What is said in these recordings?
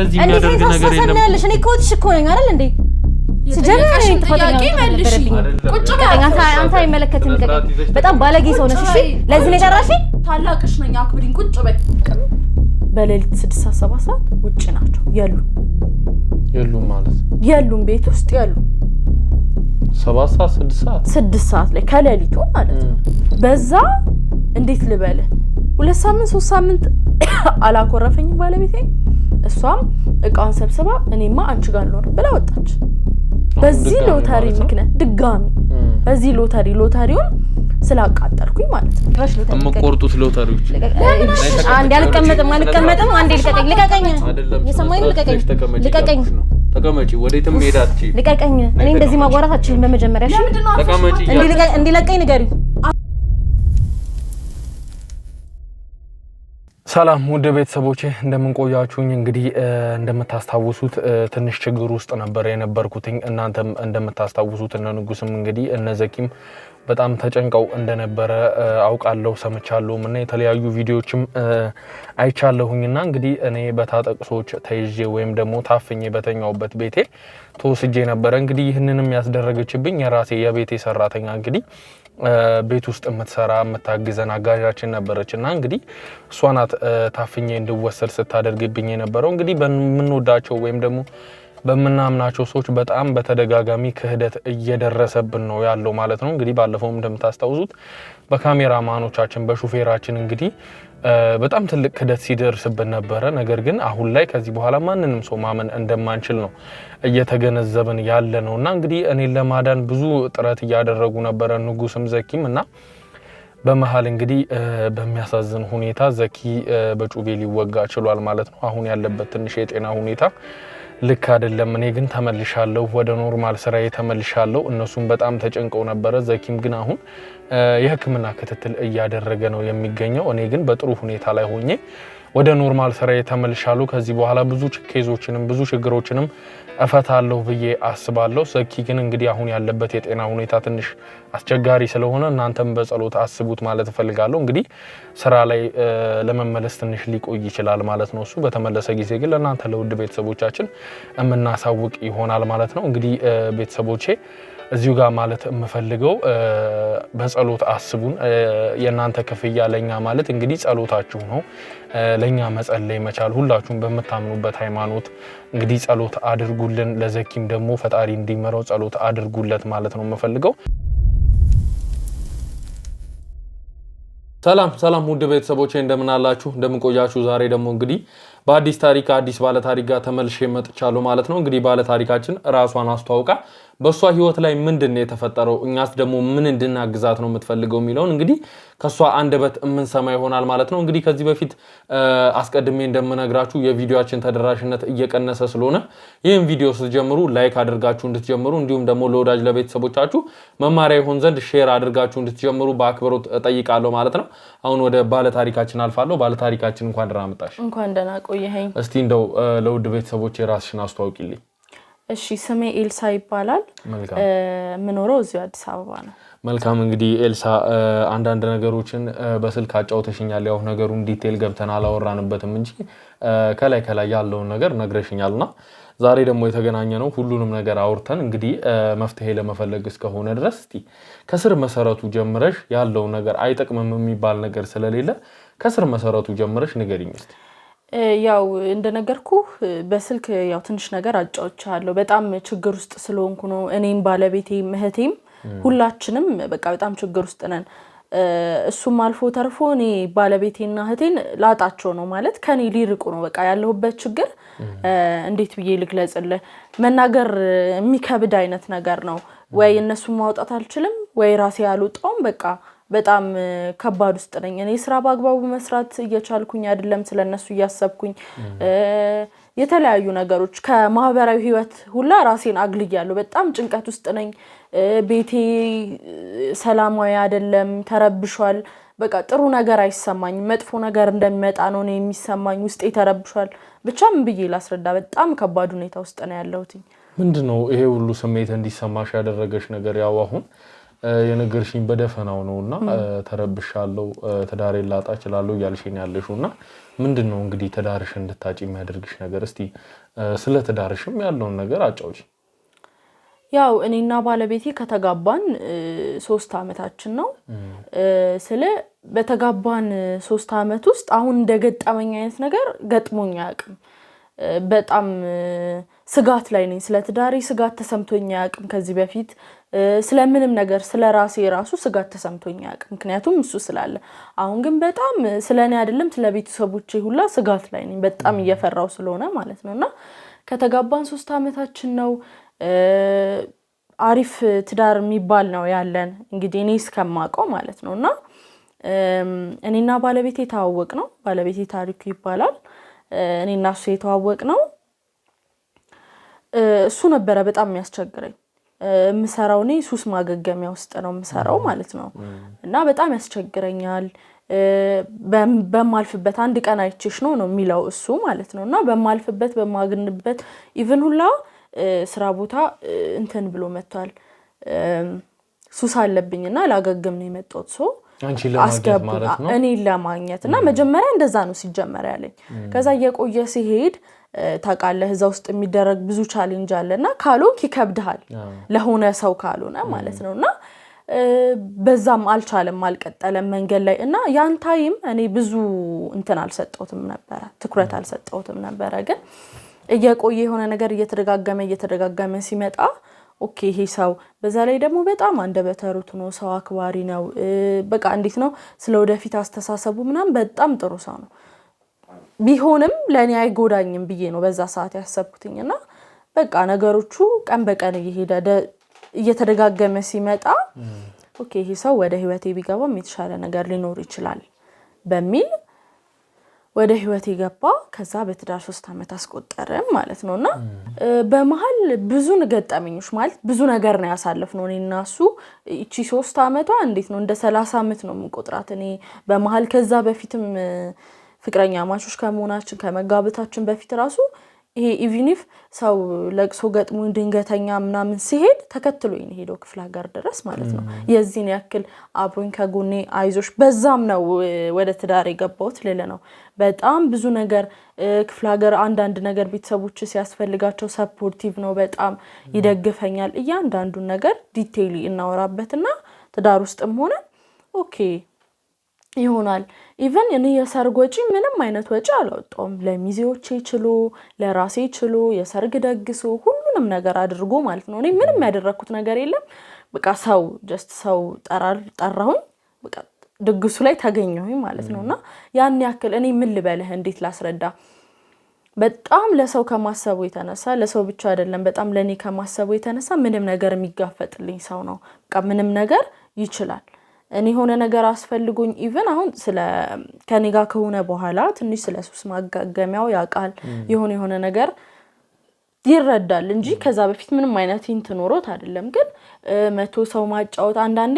እንደዚህ የሚያደርግ ነገር የለም ያለሽ እኔ ኮትሽ እኮ ነኝ አይደል እንዴ ስጀምር ጥያቄ መልሽ ቁጭ በይ አንተ አይመለከትም በጣም ባለጌ ሰው ነሽ እሺ ለዚህ ነው የጠራሽኝ ታላቅሽ ነኝ አክብሪኝ ቁጭ በይ በሌሊት 6-7 ሰዓት ውጭ ናቸው የሉም ማለት የሉም ቤት ውስጥ ያሉ 7 ሰዓት 6 ሰዓት ላይ ከሌሊቱ ማለት ነው በዛ እንዴት ልበለ 2 ሳምንት 3 ሳምንት አላቆረፈኝም ባለቤቴ እሷም እቃውን ሰብስባ እኔማ አንቺ ጋር ነው ብላ ወጣች በዚህ ሎተሪ ምክንያት ድጋሚ በዚህ ሎተሪውን ስላቃጠልኩኝ ማለት ነው ትራሽ ሎተሪ ተመቆርጡት ሎተሪዎች አንዴ አልቀመጥም አንዴ ልቀቀኝ የሰማኝ ልቀቀኝ ተቀመጪ ወዴትም ሄዳት ልቀቀኝ እኔ እንደዚህ ማጓራት አልችልም በመጀመሪያ እሺ ተቀመጪ እንዲለቀኝ ንገሪው ሰላም ወደ ቤተሰቦቼ እንደምን ቆያችሁኝ እንግዲህ እንደምታስታውሱት ትንሽ ችግር ውስጥ ነበር የነበርኩትኝ እናንተም እንደምታስታውሱት እነ ንጉስም እንግዲህ እነ ዘኪም በጣም ተጨንቀው እንደነበረ አውቃለሁ ሰምቻለሁ እና የተለያዩ ቪዲዮዎችም አይቻለሁኝና እንግዲህ እኔ በታጠቅሶች ተይዤ ወይም ደግሞ ታፍኜ በተኛውበት ቤቴ ተወስጄ ነበር እንግዲህ ይህንንም ያስደረገችብኝ የራሴ የቤቴ ሰራተኛ እንግዲህ ቤት ውስጥ የምትሰራ የምታግዘን አጋዣችን ነበረችና እንግዲህ እሷ ናት ታፍኜ እንድወሰድ ስታደርግብኝ የነበረው እንግዲህ በመንወዳቸው ወይም ደግሞ በመናምናቸው ሰዎች በጣም በተደጋጋሚ ክህደት እየደረሰብን ነው ያለው ማለት ነው እንግዲህ ባለፈው እንደምታስታውሱት በካሜራማኖቻችን በሹፌራችን እንግዲህ በጣም ትልቅ ክህደት ሲደርስብን ነበር ነገር ግን አሁን ላይ ከዚህ በኋላ ማንንም ሰው ማመን እንደማንችል ነው እየተገነዘብን ያለ ነውና እንግዲህ እኔን ለማዳን ብዙ ጥረት ያደረጉ ነበር ንጉስም ዘኪም እና በመሃል እንግዲህ በሚያሳዝን ሁኔታ ዘኪ በጩቤ ሊወጋ ችሏል ማለት ነው አሁን ያለበት ትንሽ የጤና ሁኔታ ልክ አይደለም እኔ ግን ተመልሻለሁ ወደ ኖርማል ስራዬ ተመልሻለሁ እነሱም በጣም ተጨንቀው ነበር ዘኪም ግን አሁን የህክምና ክትትል እያደረገ ነው የሚገኘው እኔ ግን በጥሩ ሁኔታ ላይ ሆኜ ወደ ኖርማል ስራዬ ተመልሻለሁ ከዚህ በኋላ ብዙ ኬዞችንም ብዙ ችግሮችንም እፈታለሁ ብዬ አስባለሁ ዘኪ ግን እንግዲህ አሁን ያለበት የጤና ሁኔታ ትንሽ አስቸጋሪ ስለሆነ እናንተም በጸሎት አስቡት ማለት ፈልጋለሁ እንግዲህ ስራ ላይ ለመመለስ ትንሽ ሊቆይ ይችላል ማለት ነው እሱ በተመለሰ ጊዜ ግን ለእናንተ ለውድ ቤተሰቦቻችን የምናሳውቅ ይሆናል ማለት ነው እንግዲህ ቤተሰቦቼ እዚሁ ጋር ማለት የምፈልገው በጸሎት አስቡን የናንተ ክፍያ ለኛ ማለት እንግዲህ ጸሎታችሁ ነው ለኛ መጸለይ መቻል ሁላችሁም በመታምኑበት ሃይማኖት እንግዲህ ጸሎት አድርጉልን ለዘኪም ደግሞ ፈጣሪ እንዲመረው ጸሎት አድርጉለት ማለት ነው የምፈልገው ሰላም ውድ ቤተሰቦቼ እንደምን አላችሁ እንደምን ቆያችሁ ዛሬ ደግሞ እንግዲህ በአዲስ ታሪክ አዲስ ባለ ታሪክ ጋር ተመልሼ መጥቻለሁ ማለት ነው እንግዲህ ባለ ታሪካችን ራሷን አስተዋውቃ በሷ ህይወት ላይ ምንድነው የተፈጠረው እኛስ ደግሞ ምን እንድናግዛት ነው የምትፈልገው የሚለው እንግዲህ ከሷ አንደበት እንሰማ ይሆናል ማለት ነው እንግዲህ ከዚህ በፊት አስቀድሜ እንደምነግራችሁ የቪዲዮአችን ተደራሽነት እየቀነሰ ስለሆነ ይሄን ቪዲዮ ስትጀምሩ ላይክ አድርጋችሁ እንድትጀምሩ እንዲሁም ደግሞ ለወዳጅ ለቤተሰቦቻችሁ መማሪያ ይሆን ዘንድ ሼር አድርጋችሁ እንድትጀምሩ በአክብሮት እጠይቃለሁ ማለት ነው አሁን ወደ ባለ ታሪካችን አልፋለሁ ባለ ታሪካችን እንኳን ደህና መጣሽ እንኳን ደህና ቆየኸኝ እስቲ እንደው ለውድ ቤተሰቦቼ ራስሽን አስተዋውቂልኝ እሺ ስሜ ኤልሳ ይባላል ምኖረው እዚሁ አዲስ አበባ ነው መልካም እንግዲህ ኤልሳ አንዳንድ ነገሮችን በስልክ አጫውተሽኛል ያው ነገሩን ዲቴል ገብተን አላወራንበትም እንጂ ከላይ ያለው ነገር ነግረሽኛልና ዛሬ ደግሞ የተገናኘ ነው ሁሉንም ነገር አውርተን እንግዲህ መፍትሄ ለመፈለግ እስከሆነ ድረስ እስቲ ከስር መሰረቱ ጀምረሽ ያለው ነገር አይጠቅምም የሚባል ነገር ስለሌለ ከስር መሰረቱ ጀምረሽ ንገሪኝ እስቲ ያው እንደነገርኩ በስልክ ያው ትንሽ ነገር አጫውቻለሁ በጣም ችግር ውስጥ ስለሆንኩ ነው እኔም ባለቤቴም እህቴም ሁላችንም በቃ በጣም ችግር ውስጥ ነን እሱም አልፎ ተርፎ እኔ ባለቤቴና እህቴን ላጣቸው ነው ማለት ከኔ ሊርቁ ነው በቃ ያለሁበት ችግር እንዴት ብዬ ልግለጽልህ መናገር የሚከብድ አይነት ነገር ነው ወይ እነሱን ማውጣት አልችልም ወይ ራሴ ያልወጣውም በቃ በጣም ከባድ ውስጥ ነኝ እኔ ስራ ባግባቡ መስራት እየቻልኩኝ አይደለም ስለነሱ ያሰብኩኝ የተለያዩ ነገሮች ከማህበራዊ ህይወት ሁላ ራሴን አግልያለሁ በጣም ጭንቀት ውስጥ ነኝ ቤቴ ሰላማዊ አይደለም ተረብሿል በቃ ጥሩ ነገር አይሰማኝም መጥፎ ነገር እንደሚመጣ ነው እኔ የሚሰማኝ ውስጤ ተረብሿል ብቻ ምን ብዬ ላስረዳ በጣም ከባድ ሁኔታ ውስጥ ነው ያለሁት ምንድነው ይሄ ሁሉ ስሜት እንዲሰማሽ ያደረገሽ ነገር ያው አሁን የነገርሽኝ በደፈናው ነውና ተረብሻለሁ ተዳሬ ላጣ እችላለሁ ያልሽኝ ያለሽውና ምንድነው እንግዲህ ተዳርሽ እንድታጪ የሚያደርግሽ ነገር እስቲ ስለ ተዳርሽም ያለውን ነገር አጫውጪ ያው እኔና ባለቤቴ ከተጋባን 3 አመታችን ነው ስለ በተጋባን 3 አመት ውስጥ አሁን እንደገጠመኝ አይነት ነገር ገጥሞኝ አያውቅም በጣም ስጋት ላይ ነኝ ስለ ትዳሬ ስጋት ተሰምቶኝ አያውቅም ከዚህ በፊት ስለምንም ነገር ስለራሴ ራሱ ስጋት ተሰምቶኝ አያውቅም ምክንያቱም እሱ ስላለ አሁን ግን በጣም ስለኔ አይደለም ስለቤተሰቦቼ ሁላ ስጋት ላይ ነኝ በጣም እየፈራው ስለሆነ ማለት ነውና ከተጋባን 3 አመታችን ነው አሪፍ ትዳር የሚባል ነው ያለን እንግዲህ እኔ እስከማውቀው ማለት ነውና እኔና ባለቤቴ ታወቅ ነው ባለቤቴ ታሪኩ ይባላል እኔና እሱ የተዋወቅ ነው እሱ ነበር በጣም የሚያስቸግረኝ ምሰራው እኔ ሱስ ማገገሚያ ውስጥ ነው ምሰራው ማለት ነው እና በጣም ያስቸግረኛል በማልፍበት አንድ ቀን አይቼሽ ነው የሚለው እሱ ማለት ነውና በማልፍበት በማግንበት ኢቭን ሁላ ስራ ቦታ እንትን ብሎ መጥቷል ሱስ አለብኝና ላገገም ነው የመጣው ሶ አንቺ ለማግኘት ማለት ነው እኔ ለማግኘትና መጀመሪያ እንደዛ ነው ሲጀመር ያለኝ ከዛ የቆየ ሲሄድ ታቃለህ እዛ ውስጥ የሚደረግ ብዙ ቻሌንጅ አለና ካሎንክ ይከብድሃል ለሆነ ሰው ካልሆነ ማለት ነውና በዛም አልቻለም አልቀጠለም መንገድ ላይ እና ያን ታይም እኔ ብዙ እንትን አልሰጠውትም ነበር ትኩረት አልሰጠውትም ነበር ግን እየቆየ የሆነ ነገር እየተደጋገመ ሲመጣ ኦኬ ይሄ ሰው በዛ ላይ ደግሞ በጣም አንደበተሩት ነው ሰው አክባሪ ነው በቃ እንዴት ነው ስለወደፊት አስተሳሰቡ ምናምን በጣም ጥሩ ሰው ነው ቢሆንም ለኔ አይጎዳኝም ብዬ ነው በዛ ሰዓት ያሰብኩትኝና በቃ ነገሮቹ ቀን በቀን እየተደጋገመ ሲመጣ ኦኬ ይሄ ሰው ወደ ህይወቴ ቢገባም የተሻለ ነገር ሊኖር ይችላል በሚል ወደ ህይወቴ ገባ ከዛ በትዳር 3 አመት አስቆጠረን ማለት ነውና በመሃል ብዙ ገጠመኞች ማለት ብዙ ነገር ነው ያሳለፍነው እኔና እሱ እቺ 3 አመቷ እንዴት ነው እንደ 30 አመት ነው የምቆጥራት እኔ በመሃል ከዛ በፊትም ፍቅረኛ ማቾች ከመሆናችን ከመጋበታችን በፊት ራሱ ይሄ ኢቭኒፍ ሰው ለቅሶ ገጥሞ ድንገተኛ ምናምን ሲሄድ ተከትሎኝ ሄዶ ክፍለ ሀገር ድረስ ማለት ነው የዚህን ያክል አብሮኝ ከጎኔ አይዞሽ በዛም ነው ወደ ትዳር የገባሁት ለለ ነው በጣም ብዙ ነገር ክፍለ ሀገር አንድ ነገር ቤተሰቦች ሲያስፈልጋቸው ሰፖርቲቭ ነው በጣም ይደግፈኛል እያንዳንዱ ነገር ዲቴይሊ እናወራበትና ትዳር ውስጥም ሆነ ኦኬ ይሆናል ኢቭን እኔ የሰርግ ወጪ ምንም አይነት ወጪ አላወጣውም ለሚዜዎቼ ይችሉ ለራሴ ይችሉ የሰርግ ደግሶ ሁሉንም ነገር አድርጎ ማለት ነው እኔ ምንም ያደረኩት ነገር የለም በቃ ሰው ጠራሁኝ በቃ ድግሱ ላይ ተገኘሁኝ ማለት ነውና ያን ያክል እኔ ምን ልበልህ እንዴት ላስረዳ በጣም ለሰው ከማሰቡ የተነሳ ለሰው ብቻ አይደለም በጣም ለኔ ከማሰቡ የተነሳ ምንም ነገር የሚጋፈጥልኝ ሰው ነው በቃ ምንም ነገር ይችላል እኔ ሆነ ነገር አስፈልጎኝ ኢቭን አሁን ስለ ከኔ ጋር ከሆነ በኋላ ትንሽ ስለ ሱስ ማጋገሚያው ያቃል የሆነ ነገር ይረዳል እንጂ ከዛ በፊት ምንም አይነት እንትኖሮት አይደለም ግን መቶ ሰው ማጫወት አንዳንዴ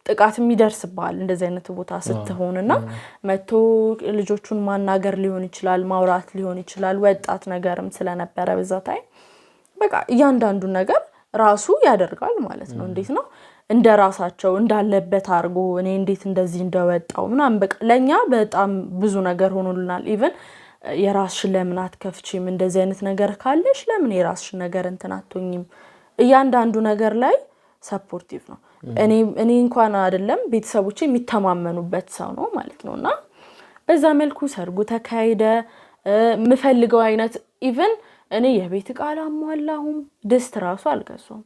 ጥቃት የሚደርስባል እንደዚህ አይነት ቦታ ስትሆንና መቶ ልጆቹን ማናገር ሊሆን ይችላል ማውራት ሊሆን ይችላል ወጣት ነገርም ስለነበረ በዛታይ በቃ እያንዳንዱ ነገር ራሱ ያደርጋል ማለት ነው እንዴት ነው እንደራሳቸው እንዳለበት አርጎ እኔ እንዴት እንደዚህ እንደወጣው ምናምን በቃ ለኛ በጣም ብዙ ነገር ሆኖልናል ኢቭን የራስሽን ለምን አትከፍቺም እንደዚህ አይነት ነገር ካለሽ ለምን የራስሽን ነገር እንትን አትሆኝም እያንዳንዱ ነገር ላይ ሰፖርቲቭ ነው እኔ እንኳን አይደለም ቤተሰቦቼ የሚተማመኑበት ሰው ነው ማለት ነውና በዛ መልኩ ሰርጉ ተካሄደ ምፈልገው አይነት ኢቭን እኔ የቤት ቃል አሟላሁም ድስት ራሱ አልገዛውም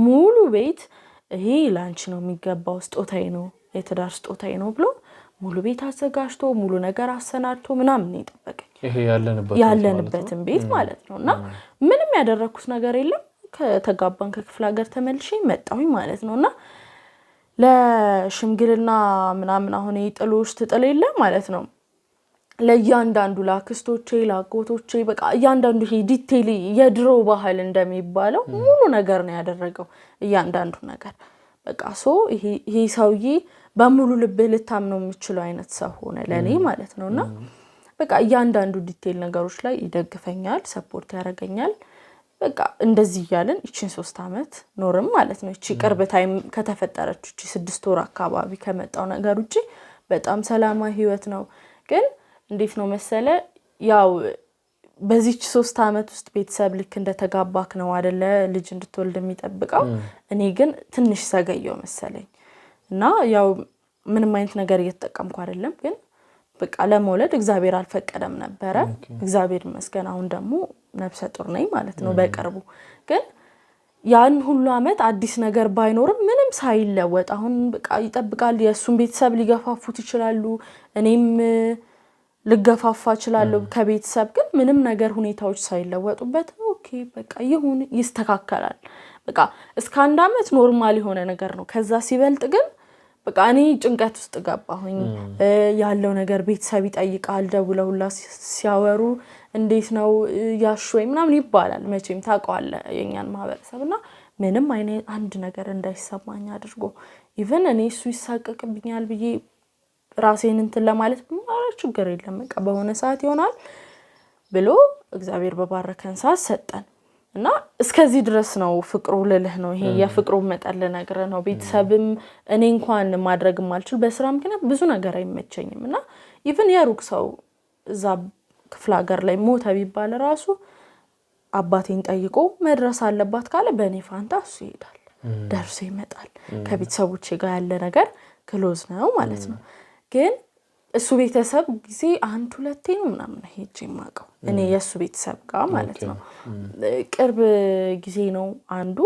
ሙሉ ቤት ይሄ ላንቺ ነው የሚገባው ስጦታዬ ነው የትዳር ስጦታዬ ነው ብሎ ሙሉ ቤት አዘጋጅቶ ሙሉ ነገር አሰናድቶ ምናምን ይጠበቀኝ ይሄ ያለንበትን ቤት ማለት ነውና ምንም ያደረኩት ነገር የለም ከተጋባን ከክፍለ ሀገር ተመልሼ መጣሁኝ ማለት ነውና ለሽምግልና ምናምን አሁን ይጥሎሽ ትጥል የለ ማለት ነው ለያንዳንዱ ላክስቶቼ ላጎቶቼ በቃ ያንዳንዱ ይሄ ዲቴይል የድሮ ባህል እንደሚባለው ሙሉ ነገር ነው ያደረገው ያንዳንዱ ነገር በቃ ይሄ ሰውዬ በሙሉ ልብ ልታምነው የምችለው አይነት ሰው ሆነ ለኔ ማለት ነውና በቃ ያንዳንዱ ዲቴይል ነገሮች ላይ ይደግፈኛል ሰፖርት ያደርገኛል በቃ እንደዚህ ያለን እቺን 3 አመት ኖርም ማለት ነው። እቺ ቅርብ ታይም ከተፈጠረች እቺ 6 ወር አካባቢ ከመጣው ነገር ውጪ በጣም ሰላማዊ ህይወት ነው። ግን እንዴት ነው መሰለ ያው በዚህች 3 አመት ውስጥ ቤተሰብ ልክ እንደተጋባክ ነው አይደለ ልጅ እንድትወልድ የሚጠብቀው። እኔ ግን ትንሽ ሰገየው መሰለኝ እና ያው ምንም አይነት ነገር እየተጠቀምኩ አይደለም። ግን በቃ ለመውለድ እግዚአብሔር አልፈቀደም ነበር። እግዚአብሔር ይመስገን አሁን ደግሞ ነፍሰ ጡር ነኝ ማለት ነው በቅርቡ። ግን ያን ሁሉ አመት አዲስ ነገር ባይኖርም ምንም ሳይለወጥ አሁን በቃ ይጠብቃል። የሱን ቤተሰብ ሊገፋፉት ይችላሉ፣ እኔም ልገፋፋ እችላለሁ ከቤተሰብ። ግን ምንም ነገር ሁኔታዎች ሳይለወጡበት ኦኬ በቃ ይሁን ይስተካከላል። በቃ እስከ 1 አመት ኖርማል የሆነ ነገር ነው። ከዛ ሲበልጥ ግን በቃ እኔ ጭንቀት ውስጥ ገባሁኝ። ያለው ነገር ቤተሰብ ይጠይቃል፣ ደውለውላ ሲያወሩ እንዴት ነው ያሽ ወይ ምናምን ይባላል። መቼም ታውቀዋለህ የኛን ማህበረሰብና ምንም አንድ ነገር እንዳይሰማኝ አድርጎ ኢቭን እኔ እሱ ይሳቀቅብኛል ብዬ ራሴን እንትን ለማለት ችግር የለም በቃ በሆነ ሰዓት ይሆናል ብሎ እግዚአብሔር በባረከን ሰዓት ሰጠን እና እስከዚህ ድረስ ነው ፍቅሩ ልልህ ነው። ይሄ የፍቅሩ መጠን ልነግርህ ነው። ቤተሰብም እኔ እንኳን ማድረግ ማልችል በስራ ምክንያት ብዙ ነገር አይመቸኝም እና ኢቭን የሩቅ ሰው እዛ ክፍለ ሀገር ላይ ሞተ ቢባል ራሱ አባቴን ጠይቆ መድረስ አለባት ካለ በእኔ ፋንታ እሱ ይሄዳል፣ ደርሶ ይመጣል። ከቤተሰቦቼ ጋር ያለ ነገር ክሎዝ ነው ማለት ነው። ግን እሱ ቤተሰብ ጊዜ 1-2 ነው ምናምን ሄጄ ማቀው እኔ የሱ ቤተሰብ ጋር ማለት ነው። ቅርብ ጊዜ ነው አንዱ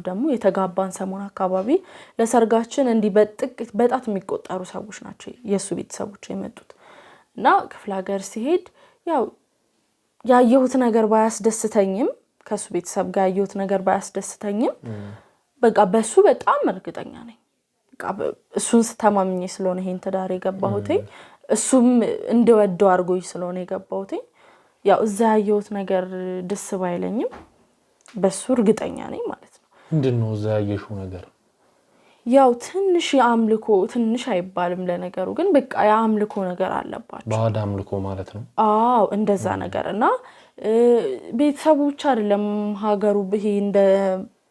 ደግሞ የተጋባን ሰሞን አካባቢ ለሰርጋችን እንዲ በጣት የሚቆጠሩ ሰዎች ናቸው የሱ ቤተሰቦች የመጡት እና ክፍለ ሀገር ሲሄድ ያው ያየሁት ነገር ባያስደስተኝም ከሱ ቤተሰብ ጋር ያየሁት ነገር ባያስደስተኝም በቃ በሱ በጣም እርግጠኛ ነኝ። በቃ እሱን ተማምኜ ስለሆነ ይሄን ተዳር የገባሁት እሱም እንደወደው አርጎኝ ስለሆነ የገባሁት ያው እዛ ያየሁት ነገር ደስ ባይለኝም በሱ እርግጠኛ ነኝ ማለት ነው። ምንድነው እዛ ያየሽው ነገር? ያው ትንሽ የአምልኮ ትንሽ አይባልም ለነገሩ ግን በቃ የአምልኮ ነገር አለባቸው። ባዕድ አምልኮ ማለት ነው። አዎ እንደዛ ነገር እና ቤተሰቡ ብቻ አይደለም ሀገሩ ይሄ እንደ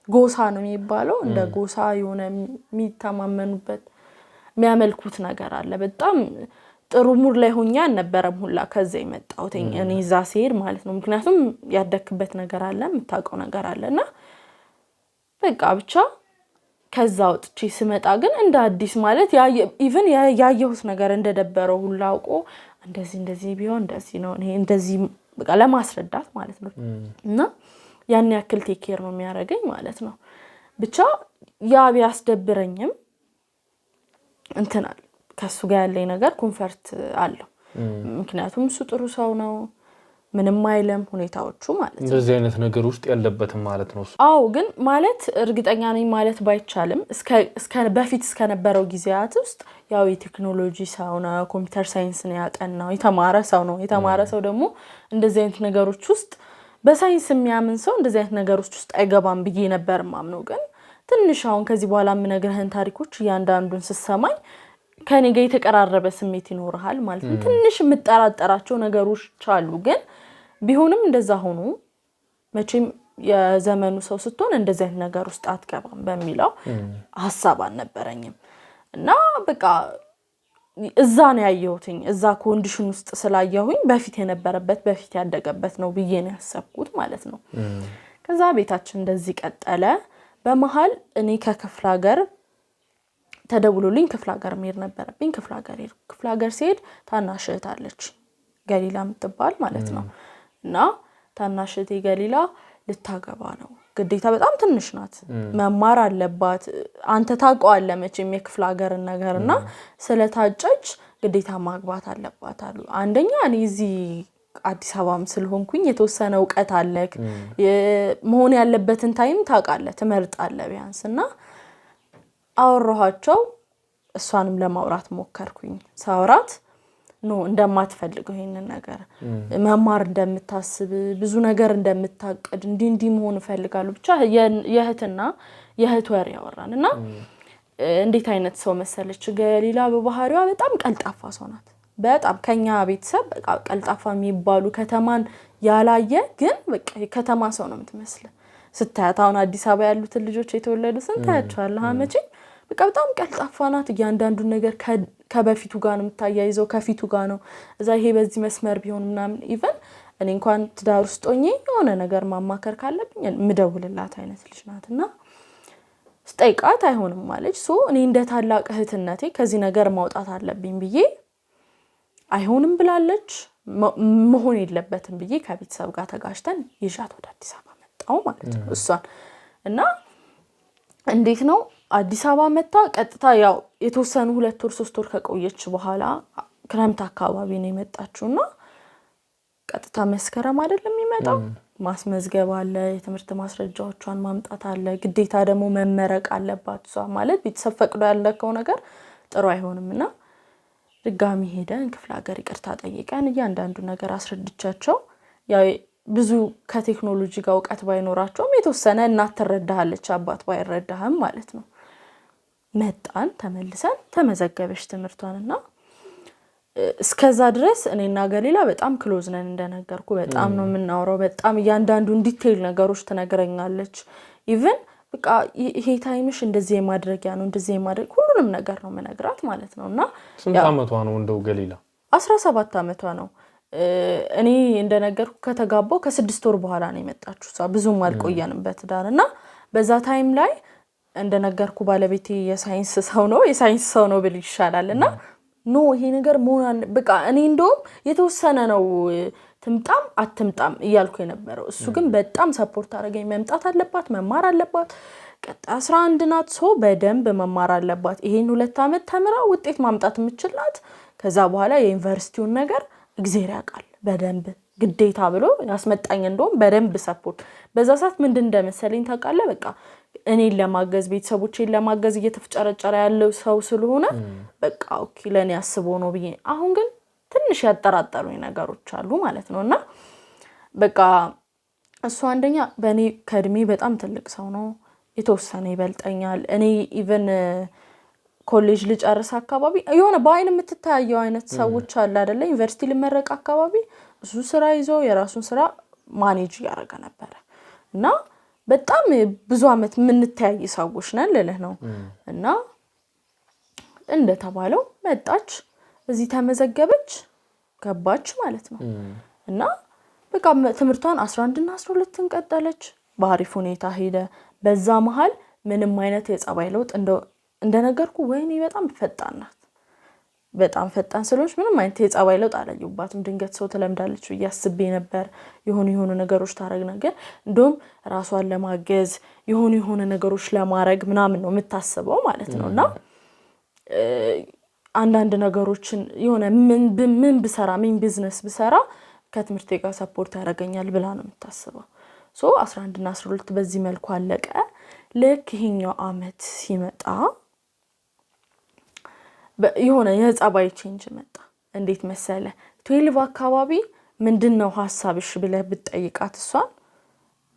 ጎሳ ነው የሚባለው። እንደ ጎሳ የሆነ የሚተማመኑበት የሚያመልኩት ነገር አለ። በጣም ጥሩ ሙድ ላይ ሆኛ አልነበረም ሁላ ከዛ የመጣሁት እኔ እዛ ሲሄድ ማለት ነው። ምክንያቱም ያደክበት ነገር አለ፣ የምታውቀው ነገር አለና በቃ ብቻ ከዛ ወጥቼ ስመጣ ግን እንደ አዲስ ማለት ኢቭን ያየሁት ነገር እንደደበረው ሁላ አውቆ እንደዚህ ቢሆን እንደዚህ ነው እኔ እንደዚህ በቃ ለማስረዳት ማለት ነው። እና ያን ያክል ቴክ ኬር ነው የሚያደርገኝ ማለት ነው። ብቻ ያ ቢያስደብረኝም እንትናል ከሱ ጋር ያለኝ ነገር ኮንፈርት አለው። ምክንያቱም እሱ ጥሩ ሰው ነው፣ ምንም አይለም ሁኔታዎቹ ማለት ነው። እንደዚህ አይነት ነገር ውስጥ ያለበትም ማለት ነው። አዎ ግን ማለት እርግጠኛ ነኝ ማለት ባይቻልም በፊት እስከነበረው ጊዜያት ውስጥ ያው የቴክኖሎጂ ሰው ነው፣ ኮምፒውተር ሳይንስ ነው ያጠናው፣ የተማረ ሰው ነው። የተማረ ሰው ደግሞ እንደዚህ አይነት ነገሮች ውስጥ በሳይንስ የሚያምን ሰው እንደዚህ አይነት ነገሮች ውስጥ አይገባም ብዬ ነበር ማምነው። ግን ትንሽ አሁን ከዚህ በኋላ የምነግርህን ታሪኮች እያንዳንዱን ስሰማኝ ከኔ ጋር የተቀራረበ ስሜት ይኖርሃል ማለት ነው። ትንሽ የምጠራጠራቸው ነገሮች አሉ። ግን ቢሆንም እንደዛ ሆኖ መቼም የዘመኑ ሰው ስትሆን እንደዚህ አይነት ነገር ውስጥ አትገባም በሚለው ሐሳብ አልነበረኝም እና በቃ እዛ ነው ያየሁትኝ። እዛ ኮንዲሽን ውስጥ ስላየሁኝ በፊት የነበረበት በፊት ያደገበት ነው ብዬ ነው ያሰብኩት ማለት ነው። ከዛ ቤታችን እንደዚህ ቀጠለ። በመሃል እኔ ከክፍለ ሀገር ተደውሎልኝ ክፍለ ሀገር መሄድ ነበረብኝ። ክፍለ ሀገር ሲሄድ ታናሽ እህት አለች ገሊላ የምትባል ማለት ነው። እና ታናሽ እህቴ ገሊላ ልታገባ ነው። ግዴታ በጣም ትንሽ ናት፣ መማር አለባት። አንተ ታውቀዋለህ መቼም የክፍለ ሀገርን ነገርና ስለታጨች ግዴታ ማግባት አለባት አሉ። አንደኛ እኔ እዚህ አዲስ አበባም ስለሆንኩኝ የተወሰነ ዕውቀት አለክ፣ መሆን ያለበትን ታይም ታውቃለህ፣ ትመርጣለህ ቢያንስና አወራኋቸው። እሷንም ለማውራት ሞከርኩኝ። ሳውራት ነው እንደማትፈልገው ይሄንን ነገር መማር እንደምታስብ ብዙ ነገር እንደምታቀድ እንዲህ መሆን ፈልጋለሁ። ብቻ የእህትና የእህት ወሬ ያወራንና እንዴት አይነት ሰው መሰለች ገሊላ በባህሪዋ በጣም ቀልጣፋ ሰው ናት። በጣም ከኛ ቤተሰብ በቃ ቀልጣፋ የሚባሉ ከተማን ያላየ ግን በቃ የከተማ ሰው ነው የምትመስለው። ስታያት አሁን አዲስ አበባ ያሉት ልጆች የተወለዱ ስንታያቸዋለህ አመጪ በቃ በጣም ቀልጣፋ ናት እያንዳንዱ ነገር ከበፊቱ ጋር ነው የምታያይዘው ከፊቱ ጋር ነው እዛ ይሄ በዚህ መስመር ቢሆን ምናምን ኢቭን እኔ እንኳን ትዳር ውስጥ ሆኜ የሆነ ነገር ማማከር ካለብኝ ምደውልላት አይነት ልጅ ናትና ስጠይቃት አይሆንም ማለት ሶ እኔ እንደ ታላቅ እህትነቴ ከዚህ ነገር ማውጣት አለብኝ ብዬ አይሆንም ብላለች መሆን የለበትም ብዬ ከቤተሰብ ጋር ተጋጭተን ይዣት ወደ አዲስ አበባ መጣው ማለት ነው እሷን እና እንዴት ነው አዲስ አበባ መጣ ቀጥታ ያው የተወሰኑ 2 ወር 3 ወር ከቆየች በኋላ ክረምት አካባቢ ነው የመጣችውና ቀጥታ መስከረም አይደለም የሚመጣው ማስመዝገብ አለ የትምህርት ማስረጃዎቿን ማምጣት አለ ግዴታ ደግሞ መመረቅ አለባት እሷ ማለት ቤተሰብ ፈቅዶ ያለከው ነገር ጥሩ አይሆንምና ድጋሚ ሄደን ክፍለ ሀገር ይቅርታ ጠይቀን እያንዳንዱ ነገር አስረድቻቸው ያው ብዙ ከቴክኖሎጂ ጋር ዕውቀት ባይኖራቸውም የተወሰነ እናት ተረዳሃለች አባት ባይረዳህም ማለት ነው መጣን ተመልሰን ተመዘገበች ትምህርቷንና እስከዛ ድረስ እኔና ገሊላ በጣም ክሎዝ ነን እንደነገርኩ በጣም ነው የምናወራው በጣም እያንዳንዱ ዲቴይል ነገሮች ትነግረኛለች ኢቭን በቃ ይሄ ታይምሽ እንደዚህ የማድረጊያ ነው እንደዚህ የማድረግ ሁሉንም ነገር ነው መነግራት ማለት ነውና ስንት አመቷ ነው እንደው ገሊላ 17 አመቷ ነው እኔ እንደነገርኩ ከተጋባው ከ6 ወር በኋላ ነው የመጣችው እሷ ብዙም አልቆየንም በትዳርና በዛ ታይም ላይ እንደነገርኩ ባለቤቴ የሳይንስ ሰው ነው ብል ይሻላልና ኖ ይሄ ነገር ሞናን በቃ እኔ እንደውም የተወሰነ ነው ትምጣም አትምጣም እያልኩ የነበረው እሱ ግን በጣም ሰፖርት አደረገኝ መምጣት አለባት መማር አለባት ቀጣ 11 ናት ሶ በደንብ መማር አለባት ይሄን 2 አመት ተምራ ውጤት ማምጣት የምትችላት ከዛ በኋላ የዩኒቨርሲቲውን ነገር እግዚአብሔር ያውቃል በደንብ ግዴታ ብሎ ያስመጣኝ እንደውም በደንብ ሰፖርት በዛ ሰዓት ምን እንደመሰለኝ ታውቃለህ በቃ እኔን ለማገዝ ቤተሰቦቼን ለማገዝ እየተፈጨረጨረ ያለው ሰው ስለሆነ በቃ ኦኬ ለኔ ያስቦ ነው ብዬ አሁን ግን ትንሽ ያጠራጠሩኝ ነገሮች አሉ ማለት ነውና በቃ እሱ አንደኛ በኔ ከድሜ በጣም ትልቅ ሰው ነው የተወሰነ ይበልጠኛል እኔ ኢቭን ኮሌጅ ልጨርስ አካባቢ የሆነ በአይን የምትታየው አይነት ሰዎች አለ አይደለ ዩኒቨርሲቲ ልመረቅ አካባቢ እሱ ስራ ይዞ የራሱን ስራ ማኔጅ ያደርጋ ነበር እና በጣም ብዙ አመት ምንተያይ ሰዎች ነን ለለህ ነው እና እንደተባለው መጣች እዚህ ተመዘገበች ገባች ማለት ነው እና በቃ ትምህርቷን 11 እና 12 ቀጠለች በአሪፍ ሁኔታ ሄደ በዛ መሃል ምንም አይነት የጸባይ ለውጥ እንደነገርኩ ወይኔ በጣም ፈጣን ስለሆነች ምንም አይነት የጸባይ ለውጥ አላየሁባትም ድንገት ሰው ተለምዳለች በያስቤ ነበር የሆኑ ነገሮች ታረግ ነገር እንደውም ራሷን ለማገዝ የሆኑ ነገሮች ለማረግ ምናምን ነው የምታስበው ማለት ነውና አንዳንድ ነገሮችን የሆነ ምን ብሰራ ምን ቢዝነስ ብሰራ ከትምህርቴ ጋር ሰፖርት ያደርገኛል ብላ ነው የምታስበው ሶ 11 እና 12 በዚህ መልኩ አለቀ ልክ ይሄኛው አመት ሲመጣ የሆነ የጸባይ ቼንጅ መጣ እንዴት መሰለ 12 አካባቢ ምንድነው ሐሳብሽ ብለህ ብትጠይቃት እሷን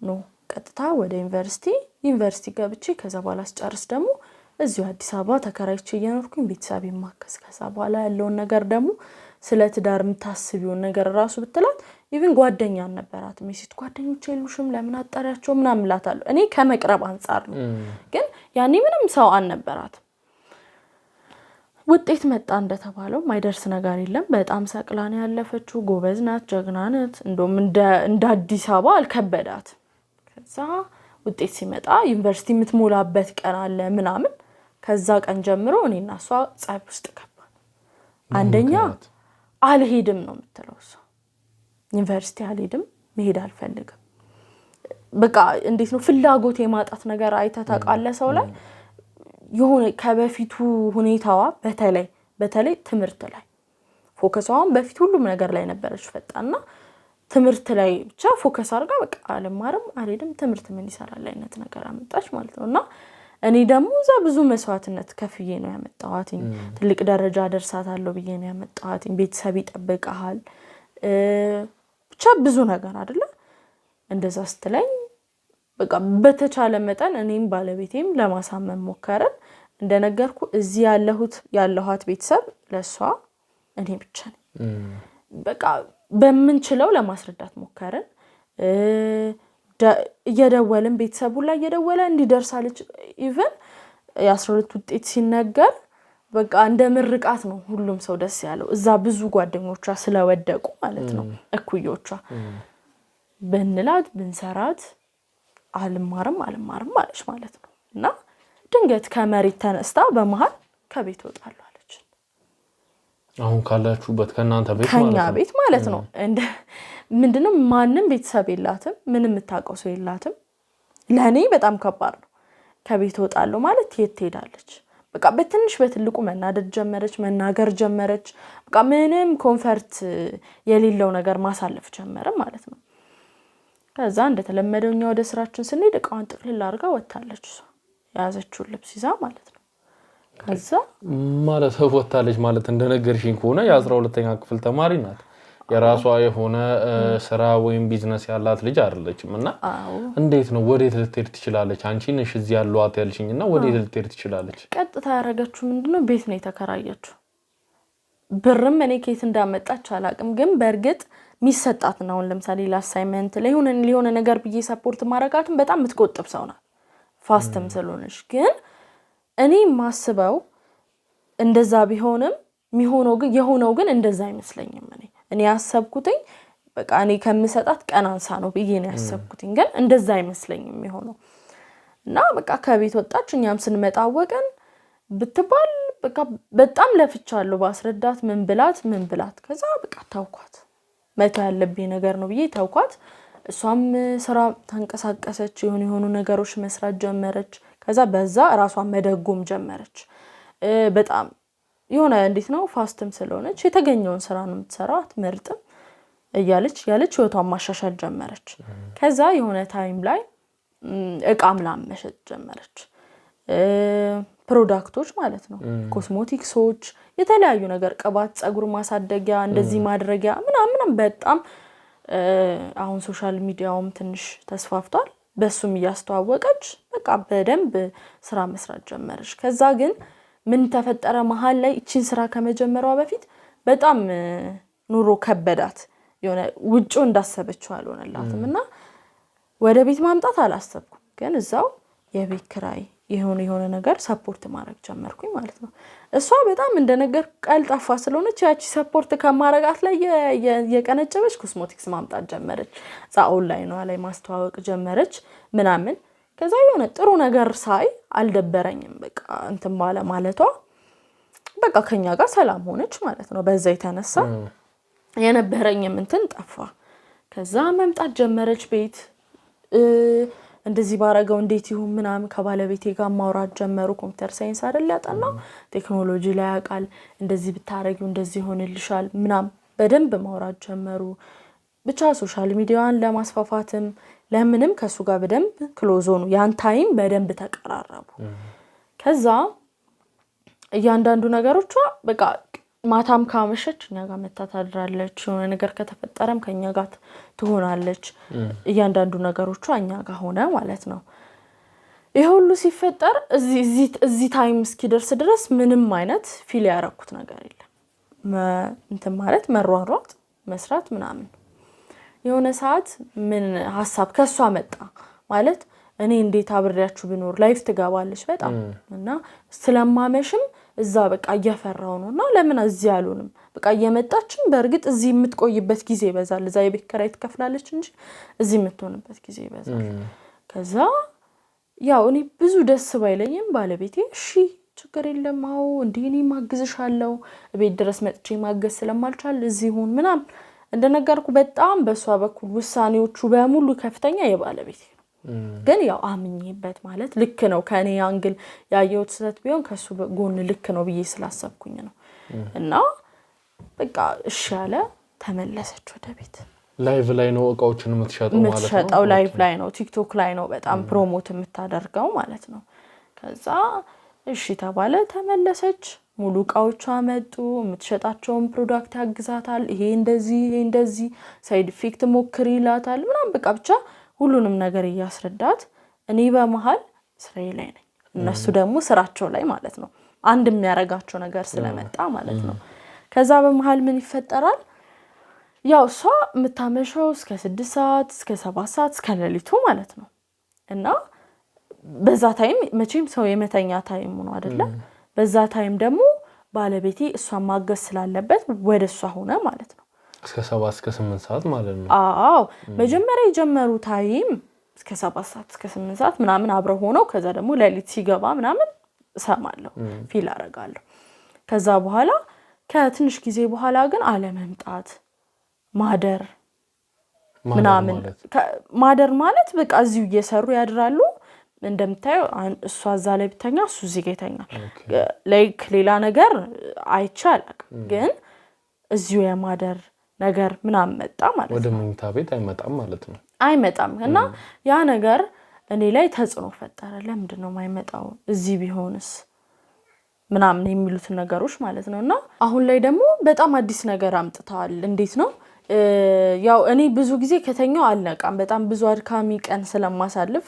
ኖ ቀጥታ ወደ ዩኒቨርሲቲ ገብቼ ከዛ በኋላ አስጨርስ ደግሞ እዚሁ አዲስ አበባ ተከራይቼ እየኖርኩኝ ቤተሰብ ማከስ ከዛ በኋላ ያለውን ነገር ደግሞ ስለ ትዳር የምታስቢው ነገር ራሱ ብትላት ኢቭን ጓደኛ ነበራት ሜሲት ጓደኞች የሉሽም ለምን አጣሪያቸው ምናምን ላታለው እኔ ከመቅረብ አንፃር ነው ግን ያኔ ምንም ሰው አልነበራት ውጤት መጣ እንደተባለው ማይደርስ ነገር የለም በጣም ሰቅላን ያለፈችው ጎበዝ ናት ጀግና ናት እንደውም እንደ አዲስ አበባ አልከበዳት ከዛ ውጤት ሲመጣ ዩኒቨርሲቲ የምትሞላበት ቀን አለ ምናምን ከዛ ቀን ጀምሮ እኔና እሷ ጻፍ ውስጥ ገባን አንደኛ አልሄድም ነው የምትለው እሷ ዩኒቨርሲቲ አልሄድም መሄድ አልፈልግም በቃ እንዴት ነው ፍላጎት የማጣት ነገር አይተታቃለ ሰው ላይ የሆነ ከበፊቱ ሁኔታዋ በተለይ ትምህርት ላይ ፎከሷን በፊት ሁሉም ነገር ላይ ነበረች ፈጣንና ትምህርት ላይ ብቻ ፎከስ አድርጋ በቃ አልማርም አልሄድም ትምህርት ምን ይሰራል አይነት ነገር አመጣች ማለት ነውና እኔ ደግሞ እዛ ብዙ መስዋዕትነት ከፍዬ ነው ያመጣኋት ትልቅ ደረጃ ደርሳታለሁ ብዬ ነው ያመጣኋት ቤተሰብ ይጠብቃል ብቻ ብዙ ነገር አይደለ እንደዛ ስትለኝ በቃ በተቻለ መጠን እኔም ባለቤቴም ለማሳመን ሞከረን እንደነገርኩ እዚህ ያለሁት ቤተሰብ ለሷ እኔ ብቻ ነኝ በቃ በመንችለው ለማስረዳት ሞከረን እየደወልን ቤተሰቡ ላይ እየደወለ እንዲደርሳለች ኢቭን የ12 ውጤት ሲነገር በቃ እንደ ምርቃት ነው ሁሉም ሰው ደስ ያለው እዛ ብዙ ጓደኞቿ ስለወደቁ ማለት ነው እኩዮቿ በእንላት ብንሰራት አልማርም አለች ማለት ነው እና ድንገት ከመሬት ተነስታ በመሃል ከቤት ወጣለሁ አለች አሁን ካላችሁበት ከናንተ ቤት ማለት ነው ከኛ ቤት ማለት ነው እንደ ምንድነው ማንንም ቤተሰብ የላትም ምንም የምታውቀው ሰው የላትም ለኔ በጣም ከባድ ነው ከቤት ወጣለሁ ማለት የት ትሄዳለች በቃ በትንሽ በትልቁ መናደድ ጀመረች መናገር ጀመረች በቃ ምንም ኮንፈርት የሌለው ነገር ማሳለፍ ጀመረ ማለት ነው ከዛ እንደተለመደውኛ ወደ ስራችን ስንሄድ እቃዋን ጥቅልል አድርጋ ወጣለች ያዘችው ልብስ ይዛ ማለት ነው ከዛ ማለት ወጣለች ማለት እንደነገርሽኝ ከሆነ የ12ኛ ክፍል ተማሪ ናት የራሷ የሆነ ስራ ወይም ቢዝነስ ያላት ልጅ አይደለችም እና እንዴት ነው ወዴት ልትሄድ ትችላለች አንቺ ነሽ እዚህ ያሏት ያልሽኝና ወዴት ልትሄድ ትችላለች ቀጥታ ያረጋችሁ ምንድነው ቤት ነው የተከራየችው ብርም እኔ ከየት እንዳመጣች አላቅም ግን በርግጥ ሚሰጣት ነው ለምሳሌ ለአሳይመንት ሊሆነ ነገር ብዬ ሰፖርት ማረጋትም በጣም ምትቆጥብ ሰው ናት ፋስትም ስለሆነች ግን እኔ ማስበው እንደዛ ቢሆንም የሆነው ግን እንደዛ አይመስለኝም እኔ ያሰብኩትኝ በቃ እኔ ከምሰጣት ቀናንሳ ነው ብዬ ነው ያሰብኩትኝ ግን እንደዛ አይመስለኝም የሆነው እና በቃ ከቤት ወጣች እኛም ስንመጣ ወቀን ብትባል በቃ በጣም ለፍቻለሁ ባስረዳት ምን ብላት ከዛ በቃ ታውቋት መታ ያለብኝ ነገር ነው ብዬ ታውቋት እሷም ስራ ተንቀሳቀሰች የሆኑ ነገሮች መስራት ጀመረች ከዛ በዛ ራሷን መደጎም ጀመረች በጣም የሆነ እንዴት ነው ፋስትም ስለሆነች የተገኘውን ስራ ነው የምትሰራው አትመርጥም እያለች ህይወቷን ማሻሻል ጀመረች ከዛ የሆነ ታይም ላይ እቃም መሸጥ ጀመረች ፕሮዳክቶች ማለት ነው ኮስሞቲክሶች የተለያዩ ነገር ቅባት ጸጉር ማሳደጊያ እንደዚህ ማድረጊያ ምናምን በጣም አሁን ሶሻል ሚዲያውም ትንሽ ተስፋፍቷል በሱም ያስተዋወቀች በቃ በደንብ ስራ መስራት ጀመረች ከዛ ግን ምን ተፈጠረ መሃል ላይ እቺን ስራ ከመጀመሯ በፊት በጣም ኑሮ ከበዳት የሆነ ውጪው እንዳሰበችው አልሆነላትም እና ወደ ቤት ማምጣት አላሰብኩም ግን እዛው የቤት ኪራይ የሆነ ነገር ሰፖርት ማድረግ ጀመርኩኝ ማለት ነው እሷ በጣም እንደነገር ቀልጣፋ ስለሆነች ያቺ ሰፖርት ከማረጋት ላይ የቀነጨበች ኮስሞቲክስ ማምጣት ጀመረች ኦንላይን ላይ ማስተዋወቅ ጀመረች ምናምን ከዛ የሆነ ጥሩ ነገር ሳይ አልደበረኝም በቃ እንትን ማለቷ በቃ ከኛ ጋር ሰላም ሆነች ማለት ነው በዛ የተነሳ የነበረኝም እንትን ጠፋ ከዛ መምጣት ጀመረች ቤት እንደዚህ ባረጋው እንዴት ይሁን ምናምን ከባለቤቴ ጋር ማውራት ጀመሩ ኮምፒውተር ሳይንስ አይደል ያጠናው ቴክኖሎጂ ላይ ያቃል እንደዚህ ብታረጊው እንደዚህ ሆነልሻል ምናምን በደንብ ማውራት ጀመሩ ብቻ ሶሻል ሚዲያዋን ለማስፋፋትም ለምንም ከሱ ጋር በደንብ ክሎዝ ሆኑ ያን ታይም በደንብ ተቀራረቡ ከዛ እያንዳንዱ ነገሮቿ በቃ ማታም ካመሸች እኛ ጋር መታታድራለች የሆነ ነገር ከተፈጠረም ከኛ ጋር ትሆናለች እያንዳንዱ ነገሮቿ እኛ ጋር ሆነ ማለት ነው ይሄ ሁሉ ሲፈጠር እዚህ ታይም እስኪደርስ ድረስ ምንም አይነት ፊል ያረኩት ነገር የለም እንትን ማለት መሯሯጥ መስራት ምናምን የሆነ ሰዓት ምን ሐሳብ ከሷ መጣ ማለት እኔ እንዴት አብሬያችሁ ብኖር ላይፍ ትገባለች በጣም እና ስለማመሽም እዛ በቃ እየፈራው ነውና ለምን እዚህ አሉንም በቃ እየመጣችን በርግጥ እዚህ የምትቆይበት ጊዜ ይበዛል እዛ የቤት ኪራይ ትከፍላለች እንጂ እዚህ የምትሆንበት ጊዜ ይበዛል ከዛ ያው እኔ ብዙ ደስ ባይለኝም ባለቤቴ እሺ ችግር የለም አው እንዴ ማግዝሻለሁ ቤት ድረስ መጥቼ ማገዝ ስለማልቻል እዚህ ሆን ምናም እንደነገርኩ በጣም በሷ በኩል ውሳኔዎቹ በሙሉ ከፍተኛ የባለቤቴ ግን ያው አምኜበት ማለት ልክ ነው ከኔ አንግል ያየሁት ሰት ቢሆን ከሱ ጎን ልክ ነው ብዬ ስላሰብኩኝ ነው እና በቃ እሺ ያለ ተመለሰች ወደ ቤት ላይቭ ላይ ነው እቃዎችን የምትሸጠው ማለት ነው የምትሸጠው ላይቭ ላይ ነው ቲክቶክ ላይ ነው በጣም ፕሮሞት የምታደርገው ማለት ነው ከዛ እሺ ተባለ ተመለሰች ሙሉ እቃዎቿ መጡ የምትሸጣቸውን ፕሮዳክት ያግዛታል ይሄ እንደዚህ ሳይድ ኢፌክት ሞክሪ ይላታል ምናምን በቃ ብቻ ሁሉንም ነገር ያስረዳት እኔ በመሃል ስራዬ ላይ ነኝ እነሱ ደግሞ ስራቸው ላይ ማለት ነው አንድ የሚያረጋቸው ነገር ስለመጣ ማለት ነው ከዛ በመሃል ምን ይፈጠራል ያው እሷ የምታመሸው እስከ 6 ሰዓት እስከ 7 ሰዓት እስከ ሌሊቱ ማለት ነው እና በዛ ታይም መቼም ሰው የመተኛ ታይም ነው አይደለ በዛ ታይም ደግሞ ባለቤቴ እሷን ማገዝ ስላለበት ወደሷ ሆነ ማለት ነው እስከ 7 እስከ 8 ሰዓት ማለት ነው አዎ መጀመሪያ የጀመሩ ታይም እስከ 7 ሰዓት እስከ 8 ሰዓት ምናምን አብረው ሆነው ከዛ ደግሞ ሌሊት ሲገባ ምናምን ሰማለሁ ፊል አረጋለሁ ከዛ በኋላ ከትንሽ ጊዜ በኋላ ግን አለመምጣት ማደር ምናምን ማደር ማለት በቃ እዚሁ እየሰሩ ያድራሉ እንደምታዩ እሷ እዛ ላይ ብተኛ እሱ እዚህ ጋር ይተኛል ላይክ ሌላ ነገር አይቻልም ግን እዚሁ የማደር ነገር ምናምን መጣ ማለት ነው ወደ መኝታ ቤት አይመጣም ማለት ነው አይመጣም እና ያ ነገር እኔ ላይ ተጽዕኖ ፈጠረ ለምንድነው የማይመጣው እዚህ ቢሆንስ ምናምን የሚሉት ነገሮች ማለት ነውና አሁን ላይ ደግሞ በጣም አዲስ ነገር አምጥተዋል እንዴት ነው ያው እኔ ብዙ ጊዜ ከተኛው አልነቃም በጣም ብዙ አድካሚ ቀን ስለማሳልፍ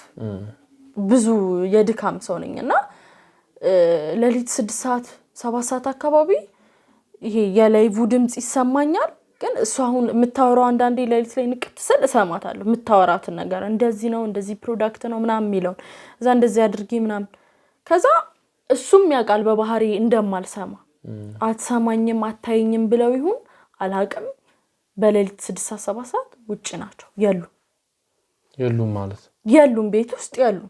ብዙ የድካም ሰው ነኝና ለሊት 6 ሰዓት 7 ሰዓት አካባቢ ይሄ የላይቭ ድምጽ ይሰማኛል ግን እሱ አሁን የምታወራው አንዳንዴ ለሊት ላይ ንቅት ስል እሰማታለሁ የምታወራትን ነገር እንደዚህ ነው እንደዚህ ፕሮዳክት ነው ምናምን የሚለው እዛ እንደዚህ አድርጊ ምናምን ከዛ እሱም ያቃል በባህሪ እንደማልሰማ አትሰማኝም አታይኝም ብለው ይሁን አላቅም በለሊት 6 ሰዓት 7 ሰዓት ውጪ ናቸው የሉም ማለት የሉም ቤት ውስጥ የሉም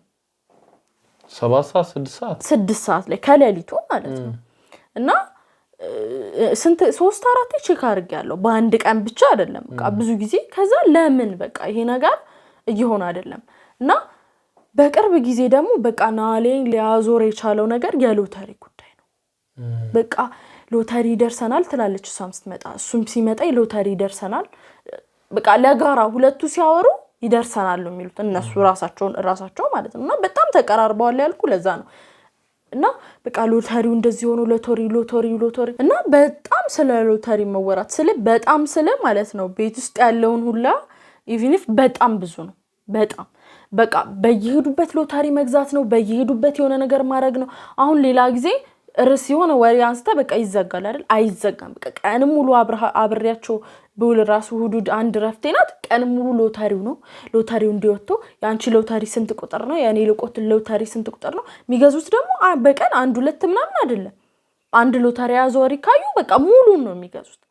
7 ሰዓት 6 ሰዓት ላይ ከለሊቱ ማለት ነው እና ስንት 3-4 ቼክ አድርጌያለሁ በአንድ ቀን ብቻ አይደለም በቃ ብዙ ጊዜ ከዛ ለምን በቃ ይሄ ነገር እየሆነ አይደለም እና በቅርብ ጊዜ ደግሞ በቃ ናሌን ሊያዞር የቻለው ነገር የሎተሪ ጉዳይ ነው በቃ ሎተሪ ደርሰናል ትላለች እሷም ስትመጣ እሱም ሲመጣ ሎተሪ ደርሰናል በቃ ለጋራ ሁለቱ ሲያወሩ ይደርሰናል ነው የሚሉት እነሱ ራሳቸው ማለት ነውና በጣም ተቀራርበዋል ያልኩ ለዛ ነው እና በቃ ሎተሪው እንደዚህ ሆኖ ሎተሪ እና በጣም ስለ ሎተሪ መወራት በጣም ማለት ነው ቤት ውስጥ ያለውን ሁላ ኢቭን ኢፍ በጣም ብዙ ነው በጣም በቃ በየሄዱበት ሎተሪ መግዛት ነው በየሄዱበት የሆነ ነገር ማድረግ ነው አሁን ሌላ ጊዜ ርስ የሆነ ወሬ አንስተ በቃ ይዘጋል አይደል አይዘጋም በቃ ቀን ሙሉ አብሬያቸው በውል ራሱ ሁዱድ አንድ ረፍቴናት ቀን ሙሉ ሎተሪው እንዲወጥቶ ያንቺ ሎተሪ ስንት ቁጥር ነው ያኔ ሎተሪ ስንት ቁጥር ነው የሚገዙት ደግሞ በቀን 1-2 ምናምን አይደለም አንድ ሎተሪ ያዞሪ ካዩ በቃ ሙሉ ነው የሚገዙት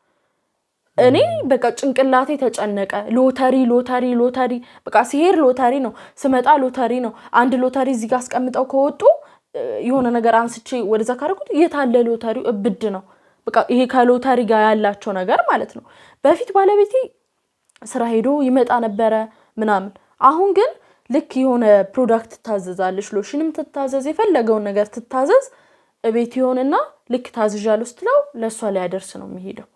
እኔ በቃ ጭንቅላቴ ተጨነቀ ሎተሪ በቃ ሲሄር ሎተሪ ነው ስመጣ ሎተሪ ነው አንድ ሎተሪ እዚህ ጋር አስቀምጠው ከወጡ የሆነ ነገር አንስቼ ወደዛ ካረኩት የታለ ሎተሪው እብድ ነው በቃ ይሄ ከሎተሪ ጋር ያላቸው ነገር ማለት ነው በፊት ባለቤቴ ስራ ሄዶ ይመጣ ነበር ምናምን አሁን ግን ልክ የሆነ ፕሮዳክት ታዘዛለሽ ሎሽንም ትታዘዝ የፈለገውን ነገር ትታዘዝ እቤት ይሆንና ልክ ታዝዣለሁ ስትለው ለሷ ላይ ያደርስ ነው የሚሄደው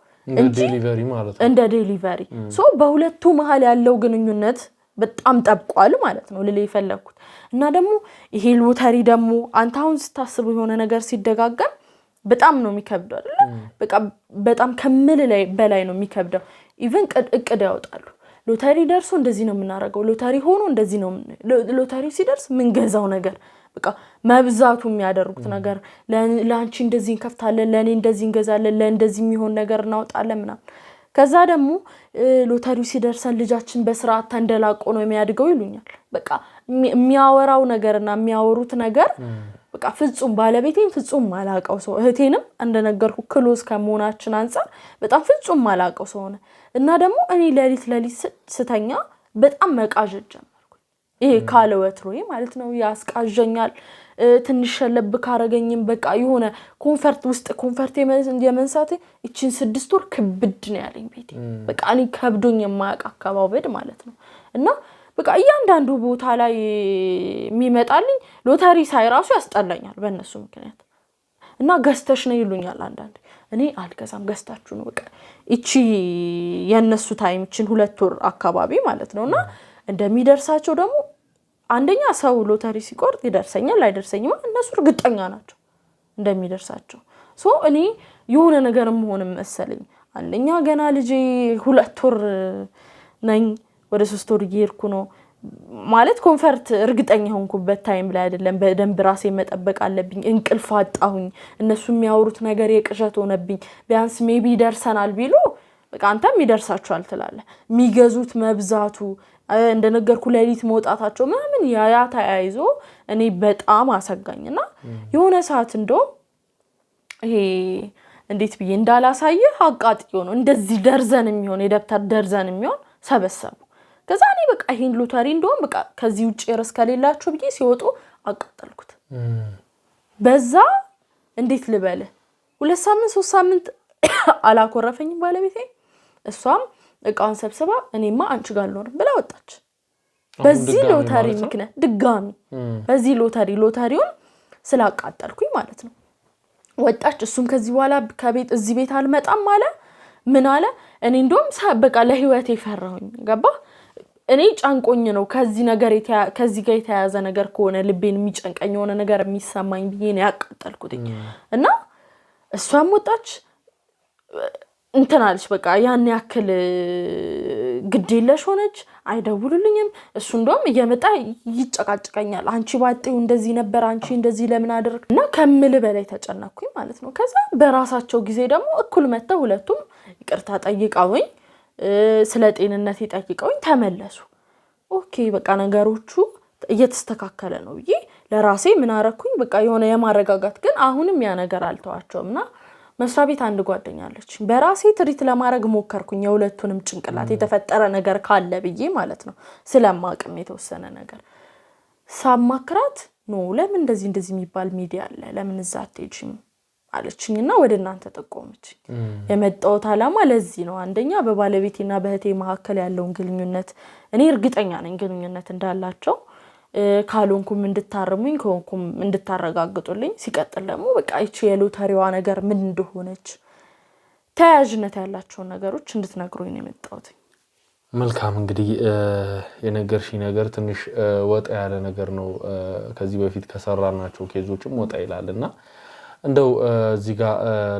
ዴሊቨሪ ማለት ነው እንደ ዴሊቨሪ ሶ በሁለቱ መሃል ያለው ግንኙነት በጣም ጠብቋል ማለት ነው ለሌ ይፈለኩት እና ደግሞ ይሄ ሎተሪ ደግሞ አንተ አሁን ስታስቡ የሆነ ነገር ሲደጋገም በጣም ነው የሚከብደው አይደል በቃ በጣም ከመል ላይ በላይ ነው የሚከብደው ኢቭን እቅድ ያወጣሉ ሎተሪ ደርሶ እንደዚህ ነው የምናረጋው ሎተሪ ሆኖ እንደዚህ ነው ሎተሪ ሲደርስ ምን ገዛው ነገር በቃ መብዛቱ የሚያደርጉት ነገር ለአንቺ እንደዚህ እንከፍታለን ለኔ እንደዚህ እንገዛለን ለእንደዚህ የሚሆን ነገር እናወጣለን ምናምን ከዛ ደግሞ ሎተሪው ሲደርሰን ልጃችን በስርዓት ተንደላቆ ነው የሚያድገው ይሉኛል በቃ የሚያወራው ነገርና የሚያወሩት ነገር በቃ ፍጹም ባለቤቴን ፍጹም ማላቀው ሰው እህቴንም እንደነገርኩ ክሎዝ ከመሆናችን አንፃር በጣም ፍጹም ማላቀው ሰው ሆነ እና ደግሞ እኔ ለሊት ስተኛ በጣም መቃዠት ጀመርኩ ይሄ ካለወትሮዬ ማለት ነው ያስቃዠኛል ትንሽ ሸለብ ካረገኝም በቃ የሆነ ኮንፈርት የመንሳቴ እቺን 6 ወር ክብድ ነው ያለኝ ቤቴ በቃ እኔ ከብዶኝ የማያቅ አካባበድ ማለት ነው እና በቃ እያንዳንዱ ቦታ ላይ የሚመጣልኝ ሎተሪ ሳይራሱ ያስጠላኛል በእነሱ ምክንያት እና ገዝተሽ ነው ይሉኛል አንዳንዴ እኔ አልገዛም ገዝታችሁ ነው በቃ እቺ የነሱ ታይም እቺን 2 ወር አካባቢ ማለት ነውና እንደሚደርሳቸው ደግሞ አንደኛ ሰው ሎተሪ ሲቆርጥ ይደርሰኛል አይደርሰኝም እነሱ እርግጠኛ ናቸው እንደሚደርሳቸው ሶ እኔ የሆነ ነገር መሆንም መሰለኝ አንደኛ ገና ልጄ 2 ወር ነኝ ወደ 3 ወር ይርኩ ነው ማለት ኮንፈርት እርግጠኛ ሆንኩበት ታይም ላይ አይደለም በደንብ ራሴ መጠበቅ አለብኝ እንቅልፍ አጣሁኝ እነሱ የሚያወሩት ነገር የቅዠት ሆነብኝ ቢያንስ ሜቢ ደርሰናል ቢሉ በቃ አንተም ይደርሳችኋል ትላለህ የሚገዙት መብዛቱ እንደነገርኩ ሌሊት መውጣታቸው ምናምን ያ ተያይዞ እኔ በጣም አሰጋኝና የሆነ ሰዓት እንደው ይሄ እንዴት ብዬ እንዳላሳየህ አቃጥዮ ነው እንደዚህ ደርዘን የሚሆን የደብተር ደርዘን የሚሆን ሰበሰቡ። ከዛ እኔ በቃ ይሄን ሎተሪ እንደውም በቃ ከዚህ ውጪ ርስ ከሌላችሁ ብዬ ሲወጡ አቃጠልኩት። በዛ እንዴት ልበል 2 ሳምንት 3 ሳምንት አላኮረፈኝም ባለቤቴ። እሷም እቃውን ሰብስባ እኔማ አንቺ ጋር አልኖርም ብላ ወጣች። በዚህ ሎተሪ ምክንያት ድጋሚ በዚህ ሎተሪውን ስላቃጠልኩኝ ማለት ነው ወጣች። እሱም ከዚህ በኋላ ከቤት እዚህ ቤት አልመጣም አለ። ምን አለ እኔ እንደውም በቃ ለህይወቴ ፈራሁኝ። ገባ እኔ ጫንቆኝ ነው ከዚህ ጋር የተያያዘ ነገር ከሆነ ልቤን የሚጨንቀኝ የሆነ ነገር የሚሰማኝ ብዬ ነው ያቃጠልኩት። እና እሷም ወጣች እንትናለች በቃ ያን ያክል ግዴለሽ ሆነች። አይደውሉልኝም። እሱ እንደውም እየመጣ ይጨቃጨቀኛል። አንቺ ባጤው እንደዚህ ነበር፣ አንቺ እንደዚህ ለምን አደረክ? እና ከምል በላይ ተጨነኩኝ ማለት ነው። ከዛ በራሳቸው ጊዜ ደግሞ እኩል መተው ሁለቱም ይቅርታ ጠይቀውኝ ስለ ጤንነት ጠይቀውኝ ተመለሱ። ኦኬ በቃ ነገሮቹ እየተስተካከለ ነው ብዬ ለራሴ ምን አረኩኝ በቃ የሆነ የማረጋጋት ግን አሁንም ያ ነገር አልተዋቸውምና መስሪያ ቤት አንድ ጓደኛለች በራሴ ትሪት ለማድረግ ሞከርኩኝ። የሁለቱንም ጭንቅላት የተፈጠረ ነገር ካለ ብዬ ማለት ነው ስለማቅም የተወሰነ ነገር ሳማክራት ነው ለምን እንደዚህ የሚባል ሚዲያ አለ ለምን እዛ አትሄጂም አለችኝና ወደ እናንተ ተጠቆመች። የመጣሁት ዓላማ ለዚህ ነው። አንደኛ በባለቤቴና በእህቴ መካከል ያለውን ግንኙነት እኔ እርግጠኛ ነኝ ግንኙነት እንዳላቸው ካሉንኩም እንድታርሙኝ ከሆንኩም እንድታረጋግጡልኝ። ሲቀጥል ደግሞ በቃ እቺ የሎተሪዋ ነገር ምን እንደሆነች ተያያዥነት ያላቸው ነገሮች እንድትነግሩኝ ነው የመጣሁት። መልካም እንግዲህ የነገርሽ ነገር ትንሽ ወጣ ያለ ነገር ነው። ከዚህ በፊት ከሰራናቸው ኬዞችም ወጣ ይላልና እንደው እዚህ ጋር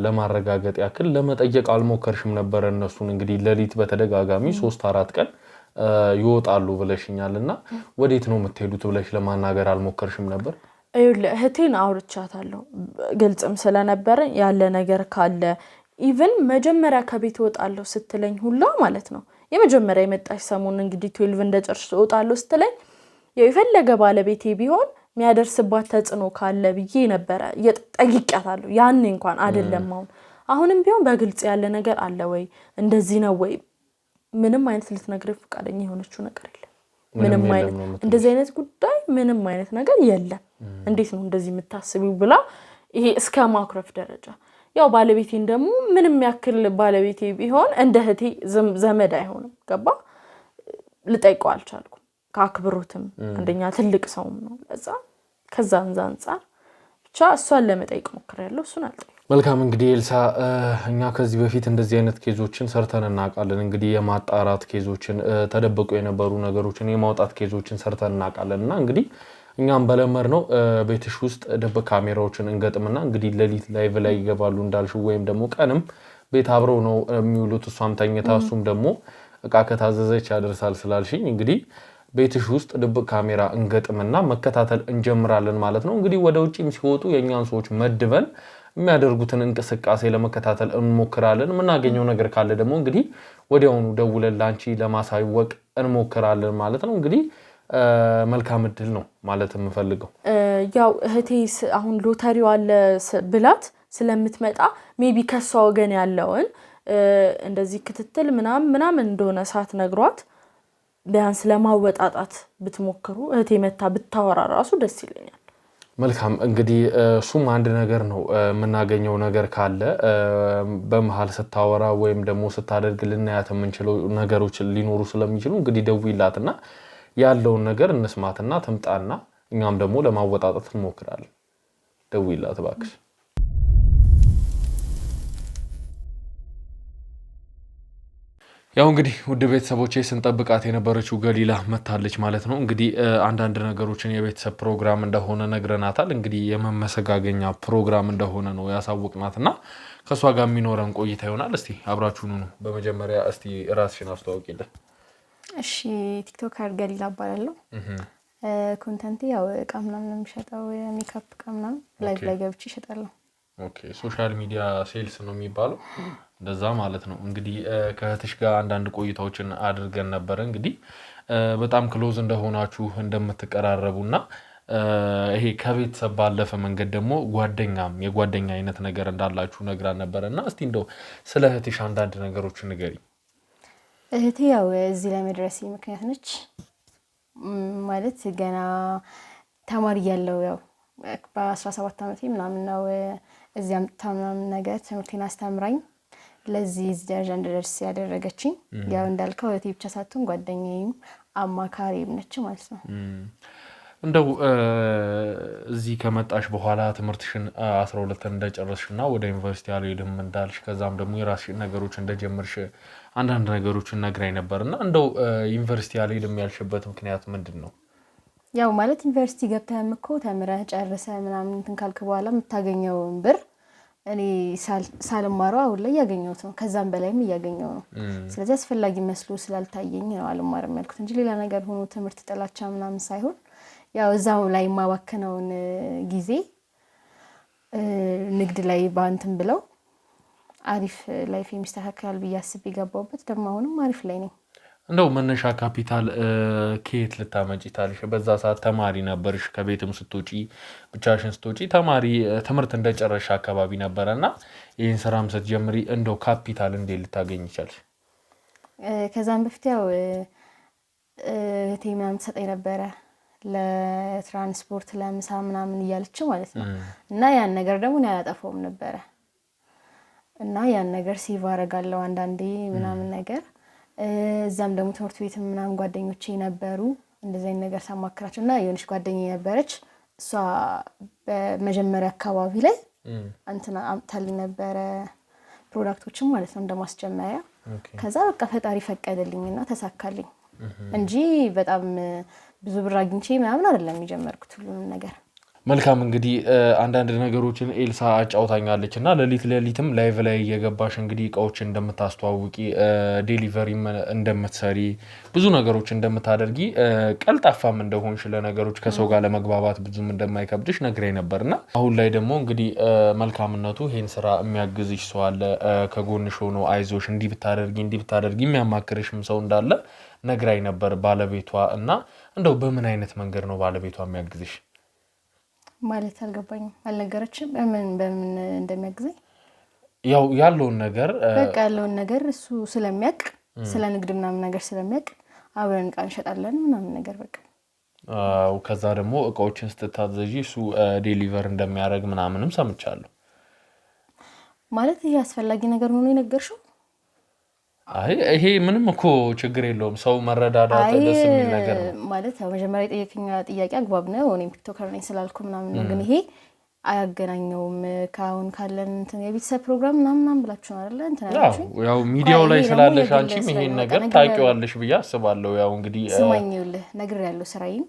ለማረጋገጥ ያክል ለመጠየቅ አልሞከርሽም ነበር? እነሱን እንግዲህ ለሊት በተደጋጋሚ 3-4 ቀን ይወጣሉ ብለሽኛልና ወዴት ነው የምትሄዱት ብለሽ ለማናገር አልሞከርሽም ነበር? እህቴን አውርቻታለሁ ግልጽም ስለነበረ ያለ ነገር ካለ ኢቭን መጀመሪያ ከቤት ወጣለሁ ስትለኝ ሁላ ማለት ነው የመጀመሪያ የመጣሽ ሰሞን እንግዲህ 12 እንደጨርሽ ወጣለሁ ስትለኝ የፈለገ ባለቤቴ ቢሆን የሚያደርስባት ተጽኖ ካለ ብዬ ነበር ጠይቄያታለሁ። ያን እንኳን አይደለም አሁንም ቢሆን በግልጽ ያለ ነገር አለ ወይ እንደዚህ ነው ወይ ምንም አይነት ልትነግረኝ ፈቃደኛ የሆነችው ነገር የለም። ምንም አይነት እንደዚህ አይነት ጉዳይ ምንም አይነት ነገር የለም። እንዴት ነው እንደዚህ የምታስቢው ብላ ይሄ እስከ ማኩረፍ ደረጃ ያው ባለቤቴን ደግሞ ምንም ያክል ባለቤቴ ቢሆን እንደ እህቴ ዘመድ አይሆንም። ገባ ልጠይቀው አልቻልኩም። ካክብሮትም አንደኛ ትልቅ ሰውም ነው ለዛ ከዛ አንፃር ብቻ እሷን ለመጠየቅ ሞክሬያለሁ። እሱን አልጠየቅኩም። መልካም እንግዲህ ኤልሳ እኛ ከዚህ በፊት እንደዚህ አይነት ኬዞችን ሰርተን እናውቃለን። እንግዲህ የማጣራት ኬዞችን ተደብቆ የነበሩ ነገሮችን የማውጣት ኬዞችን ሰርተን እናውቃለንና እንግዲህ እኛም በለመር ነው ቤትሽ ውስጥ ደብቅ ካሜራዎችን እንገጥምና እንግዲህ ለሊት ላይቭ ላይ ይገባሉ እንዳልሽው ወይም ደግሞ ቀንም ቤት አብረው ነው የሚውሉት። እሷም ተኝታ እሱም ደግሞ እቃ ከታዘዘች ያደርሳል ስላልሽኝ እንግዲህ ቤትሽ ውስጥ ደብቅ ካሜራ እንገጥምና መከታተል እንጀምራለን ማለት ነው። እንግዲህ ወደ ውጪም ሲወጡ የኛን ሰዎች መድበን የሚያደርጉትን እንቅስቃሴ ለመከታተል እንሞክራለን። ምናገኘው ነገር ካለ ደግሞ እንግዲህ ወዲያውኑ ደውለን ላንቺ ለማሳወቅ እንሞክራለን ማለት ነው። እንግዲህ መልካም እድል ነው ማለት የምፈልገው። ያው እህቴ አሁን ሎተሪው አለ ብላት ስለምትመጣ ሜቢ ከሷ ወገን ያለውን እንደዚህ ክትትል ምናምን እንደሆነ ሳት ነግሯት ቢያንስ ለማወጣጣት ብትሞክሩ እህቴ መታ ብታወራ ራሱ ደስ ይለኛል። መልካም እንግዲህ ሱም አንድ ነገር ነው የምናገኘው ነገር ካለ በመሃል ስታወራ ወይም ደግሞ ስታደርግ ልናያት የምንችለው ነገሮች ሊኖሩ ስለሚችሉ እንግዲህ ደውይላትና ያለውን ነገር እንስማትና ትምጣና እኛም ደግሞ ለማወጣጣት እንሞክራለን። ደውይላት እባክሽ። ያው እንግዲህ ውድ ቤተሰቦቼ ስንጠብቃት የነበረችው ገሊላ መታለች ማለት ነው። እንግዲህ አንዳንድ ነገሮችን የቤተሰብ ፕሮግራም እንደሆነ ነግረናታል። እንግዲህ የመመሰጋገኛ ፕሮግራም እንደሆነ ነው ያሳወቅናትና ከሷ ጋር የሚኖረን ቆይታ ይሆናል። እስቲ አብራችሁኑ ነው። በመጀመሪያ እስቲ ራስሽን አስተዋውቂልን። እሺ ቲክቶከር ገሊላ እባላለሁ። ኮንተንት ያው እቃ ምናምን ነው የሚሸጠው ሜካፕ እቃ ምናምን ላይቭ ላይ ገብቼ እሸጣለሁ። ኦኬ ሶሻል ሚዲያ ሴልስ ነው የሚባለው እንደዛ ማለት ነው። እንግዲህ ከእህትሽ ጋር አንዳንድ ቆይታዎችን አድርገን ነበር። እንግዲህ በጣም ክሎዝ እንደሆናችሁ እንደምትቀራረቡና ይሄ ከቤተሰብ ባለፈ መንገድ ደግሞ ጓደኛም የጓደኛ አይነት ነገር እንዳላችሁ ነግራን ነበርና እስቲ እንደው ስለ እህትሽ አንዳንድ ነገሮችን ንገሪ። እህቴ ያው እዚህ ላይ መድረሴ ምክንያት ነች ማለት ገና ተማሪ ያለው ያው በ17 ዓመቴ ምናምን ነው እዚያም ምናምን ነገር ትምህርቴን አስተምራኝ ለዚህ ደረጃ እንድደርስ ያደረገችኝ። ያው እንዳልከው እህቴ ብቻ ሳትሆን ጓደኛዬም አማካሪም ነች ማለት ነው። እንደው እዚህ ከመጣሽ በኋላ ትምህርትሽን 12 እንደጨረስሽና ወደ ዩኒቨርሲቲ አልሄድም እንዳልሽ ከዛም ደግሞ የራስሽ ነገሮች እንደጀመርሽ አንዳንድ ነገሮችን ነግራይ ነበርና እንደው ዩኒቨርሲቲ አልሄድም ያልሽበት ምክንያት ምንድነው? ያው ማለት ዩኒቨርሲቲ ገብተህም እኮ ተምረህ ጨርሰህ ምናምን እንትን ካልክ በኋላ የምታገኘውን ብር እኔ ሳልማረው አሁን ላይ ያገኘሁት ነው ከዛም በላይም ያገኘው ነው። ስለዚህ አስፈላጊ መስሎ ስላልታየኝ ነው አልማርም ያልኩት እንጂ ሌላ ነገር ሆኖ ትምህርት ጥላቻ ምናምን ሳይሆን ያው እዛው ላይ ማባከነውን ጊዜ ንግድ ላይ ባንተም ብለው አሪፍ ላይፍ የሚስተካከል በያስብ ይገባውበት ደግሞ አሁንም አሪፍ ላይ ነኝ። እንደው መነሻ ካፒታል ከየት ልታመጪ ታልሽ? በዛ ሰዓት ተማሪ ነበርሽ ከቤትም ስትወጪ ብቻሽን ስትወጪ ተማሪ ትምህርት እንደጨረሽ አካባቢ ነበርና ይሄን ስራም ስትጀምሪ እንደው ካፒታል እንዴት ልታገኝ ይቻልሽ? ከዛም በፊት ያው ቴምናም ተሰጠኝ ነበር ለትራንስፖርት ለምሳ ምናምን እያለች ማለት ነው። እና ያን ነገር ደግሞ እኔ አላጠፋውም ነበር እና ያን ነገር ሴቭ አደርጋለሁ አንዳንዴ ምናምን ነገር እዛም ደግሞ ትምህርት ቤት ምናምን ጓደኞቼ ነበሩ እንደዚህ አይነት ነገር ሳማክራቸው እና የሆነች ጓደኛዬ ነበረች እሷ በመጀመሪያ አካባቢ ላይ አንተና አምጣልኝ ነበር ፕሮዳክቶችን ማለት ነው እንደማስጀመሪያ ከዛ በቃ ፈጣሪ ፈቀደልኝና ተሳካልኝ እንጂ በጣም ብዙ ብር አግኝቼ ምናምን አይደለም የጀመርኩት ሁሉንም ነገር። መልካም እንግዲህ አንዳንድ ነገሮችን ኤልሳ አጫውታኛለችና ለሊትም ላይቭ ላይ እየገባሽ እንግዲህ እቃዎችን እንደምታስተዋውቂ ዴሊቨሪም እንደምትሰሪ ብዙ ነገሮች እንደምታደርጊ ቀልጣፋም እንደሆንሽ ለነገሮች ከሰው ጋር ለመግባባት ብዙም እንደማይከብድሽ ነግሬ ነበርና አሁን ላይ ደግሞ እንግዲህ መልካምነቱ ይሄን ስራ የሚያግዝሽ ሰው አለ ከጎንሽ ሆኖ አይዞሽ እንዲህ ብታደርጊ የሚያማክርሽም ሰው እንዳለ ነግራይ ነበር ባለቤቷ እና እንደው በምን አይነት መንገድ ነው ባለቤቷ የሚያግዝሽ? ማለት አልገባኝም አልነገረችም በምን እንደሚያግዘኝ ያው ያለውን ነገር በቃ ያለውን ነገር እሱ ስለሚያቅ ስለ ንግድ ምናምን ነገር ስለሚያቅ አብረን እቃ እንሸጣለን ምናምን ነገር በቃ ከዛ ደግሞ እቃዎችን ስትታዘዢ እሱ ዴሊቨር እንደሚያደርግ ምናምንም ሰምቻለሁ። ማለት ይሄ አስፈላጊ ነገር ሆኖ የነገርሽው? አይ ይሄ ምንም እኮ ችግር የለውም ሰው መረዳዳት ደስ የሚል ነገር ነው። ማለት ያው መጀመሪያ የጠየቀኝ ጥያቄ አግባብ ነው እኔም ቲክቶከር ነኝ ስላልኩ ምናምን ነው ግን ይሄ አያገናኘውም ካሁን ካለን እንትን የቤተሰብ ፕሮግራም ምናምን ብላችሁ አይደለ እንትን አላችሁ ያው ሚዲያው ላይ ስላለሽ አንቺም ይሄን ነገር ታውቂዋለሽ ብዬ አስባለሁ። ያው እንግዲህ ስማኝውልህ ነግሬያለሁ ስራዬን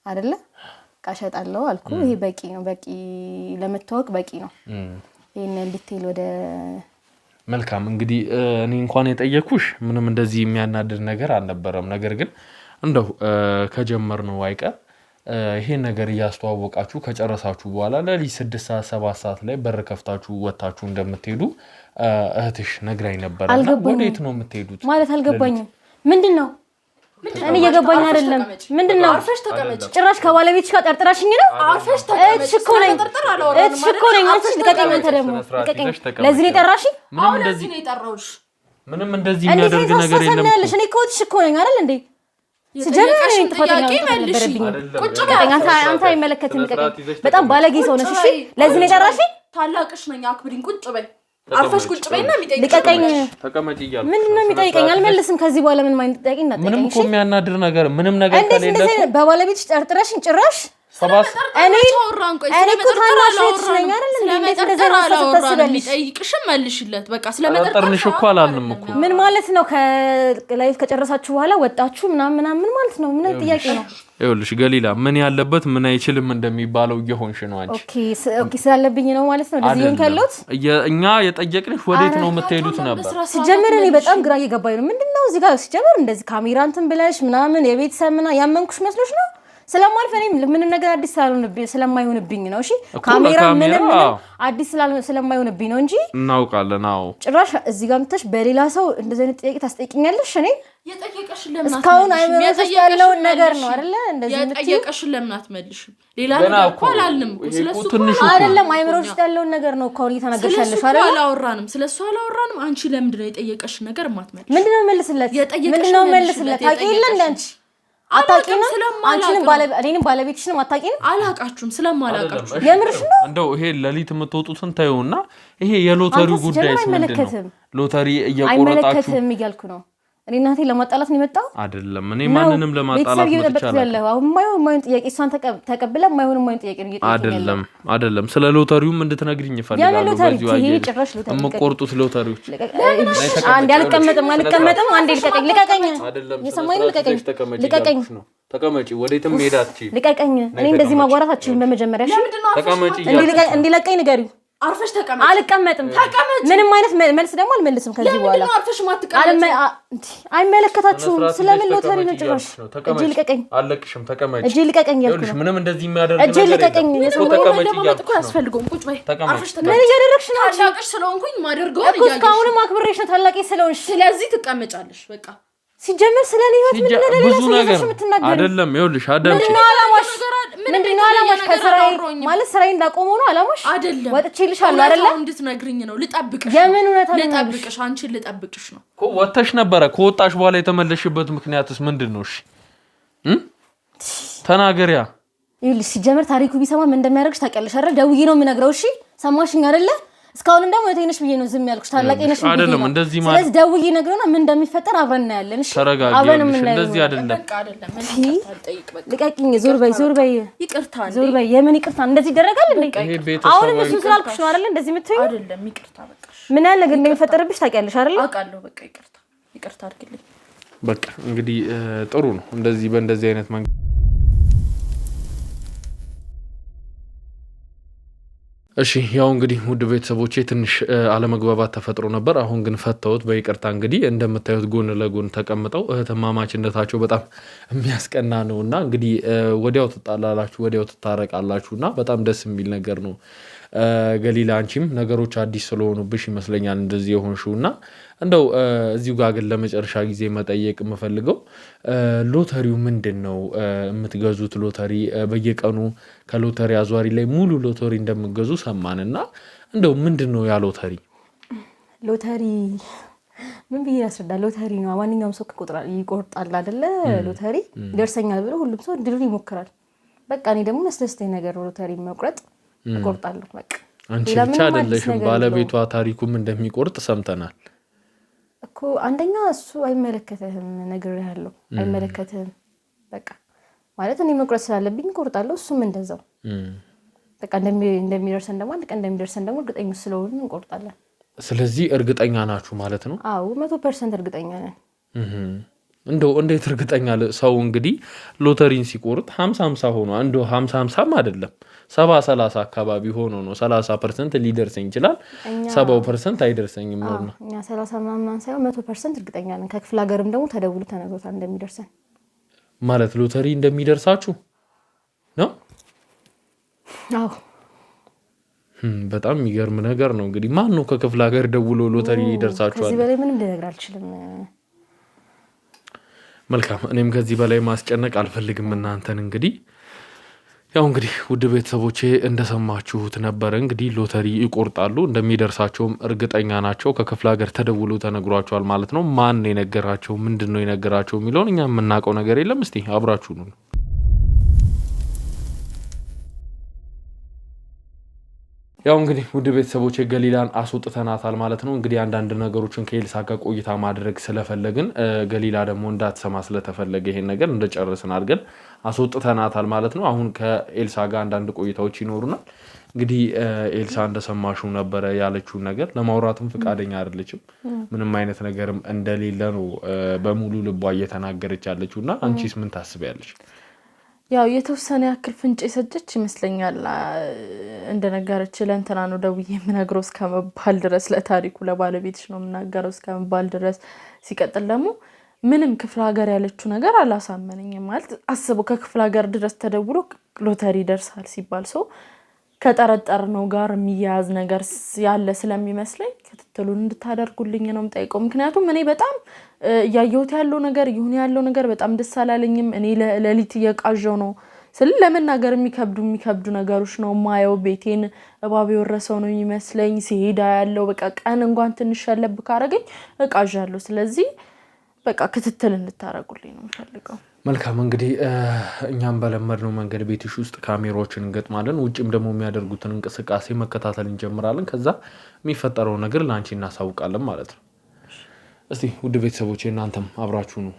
አይደለ ቃሸጣለሁ አልኩ ይሄ በቂ ነው በቂ ለመታወቅ በቂ ነው ይሄን ዲቴል ወደ መልካም እንግዲህ እኔ እንኳን የጠየኩሽ ምንም እንደዚህ የሚያናድድ ነገር አልነበረም። ነገር ግን እንደው ከጀመርነው አይቀር ይሄን ነገር ያስተዋወቃችሁ ከጨረሳችሁ በኋላ ለሊ 6 ሰዓት 7 ሰዓት ላይ በር ከፍታችሁ ወጣችሁ እንደምትሄዱ እህትሽ ነግራይ ነበርና ወዴት ነው የምትሄዱት? ማለት አልገባኝም ምንድነው እኔ የገባኝ አይደለም ምንድነው? አርፈሽ ተቀመጭ ጭራሽ ከባለቤትሽ ጋር ጠርጥራሽኝ ነው? አርፈሽ ተቀመጭ እኮ ነኝ አንቺ ልቀቀኝ አንተ ደግሞ ልቀቀኝ ለዚህ ነው የጠራሽኝ? አሁን ለዚህ ነው የጠራውሽ ምንም እንደዚህ የሚያደርግ ነገር የለም እኔ እኮ እህትሽ እኮ ነኝ አይደል እንዴ? ስጀምር እኔ ጥፋተኛ ነበርብኝ ቁጭ በይ አንተ አይመለከትም ልቀቀኝ በጣም ባለጌ ሰው ነሽ እሺ ለዚህ ነው የጠራሽኝ? ታላቅሽ ነኝ አክብሪኝ ቁጭ በይ አርፈሽ ቁጭ በይና የሚጠይቅሽ ልቀቀኝ ተቀመጪ ይያል ምን ነው የሚጠይቀኝ አልመልስም ከዚህ በኋላ ምን ማይንድ ጠይቀኝ እንዳትጠይቀኝ ምንም እኮ የሚያናድር ነገር ምንም ነገር ከሌለ በባለቤትሽ ጠርጥረሽኝ ጭራሽ ሰባስ እኔ እኮ ታናሽ ነኝ አይደል እንዴ እንደዚህ ነው የሚጠይቅሽም መልሽለት በቃ ስለመጠርጥርሽ እኮ አላልንም እኮ ምን ማለት ነው ከላይፍ ከጨረሳችሁ በኋላ ወጣችሁ ምናምን ምን ማለት ነው ምን ጥያቄ ነው? ይኸውልሽ ገሊላ ምን ያለበት ምን አይችልም እንደሚባለው እየሆንሽ ነው አንቺ ኦኬ ስላለብኝ ነው ማለት ነው እንደዚህ ሆን ካለውት እኛ የጠየቅንሽ ወዴት ነው የምትሄዱት ነበር። ሲጀመር እኔ በጣም ግራ እየገባኝ ነው ምንድነው እዚህ ጋር ሲጀመር እንደዚህ ካሜራ እንትን ብለሽ ምናምን የቤተሰብ ምናምን ያመንኩሽ መስሎሽ ነው ስለማልፍ እኔም ምንም ነገር አዲስ ስለማይሆንብኝ ነው እሺ ካሜራ ምንም አዲስ ስለማይሆንብኝ ነው እንጂ እናውቃለን አዎ ጭራሽ እዚህ ጋር መጥተሽ በሌላ ሰው እንደዚህ አይነት ጥያቄ ታስጠይቂኛለሽ እኔ የጠየቀሽን ለምን እስካሁን አይመረጥሽ ያለው ነገር ነው አይደለ እንደዚህ የጠየቀሽን ለምን አትመልሽም ሌላ ነገር እኮ አላልንም ስለሱ አይደለም አይመረጥሽ ያለው ነገር ነው እኮ እየተናገርሻለሽ አይደለ አላወራንም ስለሱ አላወራንም አንቺ ለምንድነው የጠየቀሽን ነገር ማትመልሽ ምንድነው መልስለት ታውቂለ እንዴ አታውቂም እኔንም ባለቤትሽንም አታውቂም አላውቃችሁም ስለማላውቃችሁ የምርሽ ነው እንደው ይሄ ለሊት የምትወጡትን ታዩና ይሄ የሎተሪው ጉዳይስ ምንድነው ሎተሪ እየቆረጣችሁ አይመለከትም እያልኩ ነው እኔ እናቴ ለማጣላት ነው የመጣው አይደለም እኔ ማንንም ለማጣላት መጥቻለሁ አሁን ማይሆን ጥያቄ እሷን ተቀብለ ማይሆን ጥያቄ ነው እየጠየቀኝ አይደለም ስለ ሎተሪውም እንድትነግሪኝ ይፈልጋሉ በዚሁ አየህ የምቆርጡት ሎተሪዎች አንዴ አልቀመጥም አንዴ ልቀቀኝ የሰማኝ ልቀቀኝ ተቀመጪ ወዴትም ሄዳትቺ ልቀቀኝ እኔ እንደዚህ ማጓራት አትችልም በመጀመሪያ ተቀመጪ እንዲለቀኝ ንገሪው አርፈሽ ተቀመጪ አልቀመጥም ምንም አይነት መልስ ደግሞ አልመልስም ከዚህ በኋላ ለምን አርፈሽ ማትቀመጪ አይመለከታችሁም ስለምን ሎተሪ ነው ጭራሽ እጄ ልቀቀኝ አለቅሽም ተቀመጪ እጄ ልቀቀኝ ይኸውልሽ ምንም እንደዚህ የሚያደርግ እጄ ልቀቀኝ ተቀመጪ እኮ ያስፈልገውም ቁጭ በይ አርፈሽ ተቀመጪ ምን እያደረግሽ ነው ታላቅሽ ስለሆንኩኝ ማደርገው እኮ እስካሁንም አክብሬሽ ነው ታላቄ ስለሆንሽ ስለዚህ ትቀመጫለሽ በቃ ሲጀመር ስለኔ ህይወት ምን እንደሌለ ብዙ ነገር አይደለም ይኸውልሽ አዳምጪ ምንድነው አላማሽ ከስራዬ ማለት ስራዬ እንዳቆመው ነው አላማሽ አይደለም ወጥቼልሻለሁ አይደለ እንድትነግሪኝ ነው ልጠብቅሽ የምን እውነት ነው ልጠብቅሽ አንቺን ልጠብቅሽ ነው እኮ ወጥተሽ ነበረ ከወጣሽ በኋላ የተመለሽበት ምክንያትስ ምንድነው እሺ ተናገሪያ ይኸውልሽ ሲጀመር ታሪኩ ቢሰማ ምን እንደሚያደርግሽ ታውቂያለሽ አይደል ደውዬ ነው የምነግረው እሺ ሰማሽኝ አይደለ እስካሁንም ደግሞ እቴነሽ ብዬ ነው ዝም ያልኩሽ ታላቅ ነሽ ብዬ አይደለም እንደዚህ ማለት ስለዚህ ደውዬ ነግረውና ምን እንደሚፈጠር አብረን እናያለን እሺ አብረን እንደዚህ አይደለም በቃ አይደለም ልቀቂኝ ዞር በይ ይቅርታ ዞር በይ የምን ይቅርታ እንደዚህ ይደረጋል እንዴ አሁንም እሱ ስላልኩሽ ነው አይደል እንደዚህ የምትይኝ አይደለም ይቅርታ በቃ ምን ያህል ነገር እንደሚፈጠርብሽ ታውቂያለሽ አይደል አውቃለሁ በቃ ይቅርታ አድርግልኝ በቃ እንግዲህ ጥሩ ነው እንደዚህ በእንደዚህ አይነት መንገድ እሺ ያው እንግዲህ ውድ ቤተሰቦቼ ትንሽ አለመግባባት ተፈጥሮ ነበር አሁን ግን ፈተውት በይቅርታ እንግዲህ እንደምታዩት ጎን ለጎን ተቀምጠው እህትማማችነታቸው በጣም የሚያስቀና ነውና እንግዲህ ወዲያው ተጣላላችሁ ወዲያው ተታረቃላችሁና በጣም ደስ የሚል ነገር ነው ገሊላ አንቺም ነገሮች አዲስ ስለሆኑብሽ ይመስለኛል እንደዚህ የሆንሽውና እንደው እዚሁ ጋር ግን ለመጨረሻ ጊዜ መጠየቅ የምፈልገው ሎተሪው ምንድነው የምትገዙት ሎተሪ በየቀኑ ከሎተሪ አዟሪ ላይ ሙሉ ሎተሪ እንደምትገዙ ሰማንና እንደው ምንድነው ያ ሎተሪ ምን ብዬ ያስረዳ ሎተሪ ነው ማንኛውም ሰው ይቆርጣል አይደለ ሎተሪ ይደርሰኛል ብሎ ሁሉም ሰው ድል ይሞክራል በቃ እኔ ደግሞ መስደስተኝ ነገር ሎተሪ መቁረጥ እቆርጣለሁ በቃ አንቺ ብቻ አይደለሽም ባለቤቷ ታሪኩም እንደሚቆርጥ ሰምተናል እኮ አንደኛ እሱ አይመለከተህም ነግሬሃለሁ አይመለከተህም በቃ ማለት እኔ መቁረጥ ስላለብኝ እቆርጣለሁ እሱም እንደዛው በቃ እንደሚደርሰን ደግሞ አንድ ቀን እንደሚደርሰን ደግሞ እርግጠኛ ስለሆንን እንቆርጣለን ስለዚህ እርግጠኛ ናችሁ ማለት ነው አዎ 100% እርግጠኛ ነን እንደው እንዴት እርግጠኛ ሰው እንግዲህ ሎተሪን ሲቆርጥ 50-50 ሆኖ አንዱ 50-50 አይደለም 70-30 አካባቢ ሆኖ ነው 30% ሊደርሰኝ ይችላል 70% አይደርሰኝም ነው እኛ 30 ምናምን ሳይሆን 100% እርግጠኛ ነን ከክፍለ ሀገርም ደግሞ ተደውሎ ተነግሮታል እንደሚደርሰን ማለት ሎተሪ እንደሚደርሳችሁ ነው አዎ በጣም የሚገርም ነገር ነው እንግዲህ ማን ነው ከክፍለ ሀገር ደውሎ ሎተሪ ይደርሳችኋል ከዚህ በላይ ምንም ልነግር አልችልም መልካም እኔም ከዚህ በላይ ማስጨነቅ አልፈልግም እናንተን እንግዲህ ያው እንግዲህ ውድ ቤተሰቦቼ እንደሰማችሁት ነበር እንግዲህ ሎተሪ ይቆርጣሉ እንደሚደርሳቸውም እርግጠኛ ናቸው ከክፍለ ሀገር ተደውሎ ተነግሯቸዋል ማለት ነው ማን ነው የነገራቸው ምንድነው የነገራቸው የሚለውን እኛ የምናውቀው ነገር የለም እስቲ አብራችሁ ነው ያው እንግዲህ ውድ ቤተሰቦቼ ገሊላን አስወጥተናታል ማለት ነው እንግዲህ አንዳንድ ነገሮችን ከኤልሳ ጋር ቆይታ ማድረግ ስለፈለግን ገሊላ ደግሞ እንዳትሰማ ስለተፈለገ ይሄን ነገር እንደጨረስን አድርገን አስወጥተናታል ማለት ነው አሁን ከኤልሳ ጋር አንዳንድ ቆይታዎች ይኖሩናል እንግዲህ ኤልሳ እንደሰማሽው ነበረ ያለችው ነገር ለማውራትም ፍቃደኛ አይደለችም ምንም አይነት ነገርም እንደሌለ ነው በሙሉ ልቧ እየተናገረች ያለችውና አንቺስ ምን ታስቢያለሽ ያው የተወሰነ ያክል ፍንጭ የሰጠች ይመስለኛል እንደነገረች ለእንትና ነው ደውዬ የምነግረው እስከመባል ድረስ ለታሪኩ ለባለቤትሽ ነው የምናገረው እስከመባል ድረስ ሲቀጥል ደግሞ ምንም ክፍለ ሀገር ያለችው ነገር አላሳመነኝም። ማለት አስበው ከክፍለ ሀገር ድረስ ተደውሎ ሎተሪ ደርሳል ሲባል ሰው ከጠረጠርነው ጋር የሚያያዝ ነገር ያለ ስለሚመስለኝ ክትትሉን እንድታደርጉልኝ ነው የምጠይቀው። ምክንያቱም እኔ በጣም እያየሁት ያለው ነገር ይሁን ያለው ነገር በጣም ደስ አላለኝም። እኔ ለሊት እየቃዠው ነው ስለ ለመናገር የሚከብዱ ነገሮች ነው ማየው። ቤቴን እባብ የወረሰው ነው የሚመስለኝ ሲሄዳ ያለው በቃ ቀን እንኳን ትንሽ ያለብ ካረገኝ እቃዣለሁ። ስለዚህ በቃ ክትትል እንድታረጉልኝ ነው የምፈልገው። መልካም እንግዲህ እኛም በለመድነው መንገድ ቤትሽ ውስጥ ካሜራዎችን እንገጥማለን። ውጭም ደግሞ የሚያደርጉትን እንቅስቃሴ መከታተል እንጀምራለን። ከዛ የሚፈጠረው ነገር ላንቺ እናሳውቃለን ማለት ነው። እስቲ ውድ ቤተሰቦቼ እናንተም አብራችሁ ነው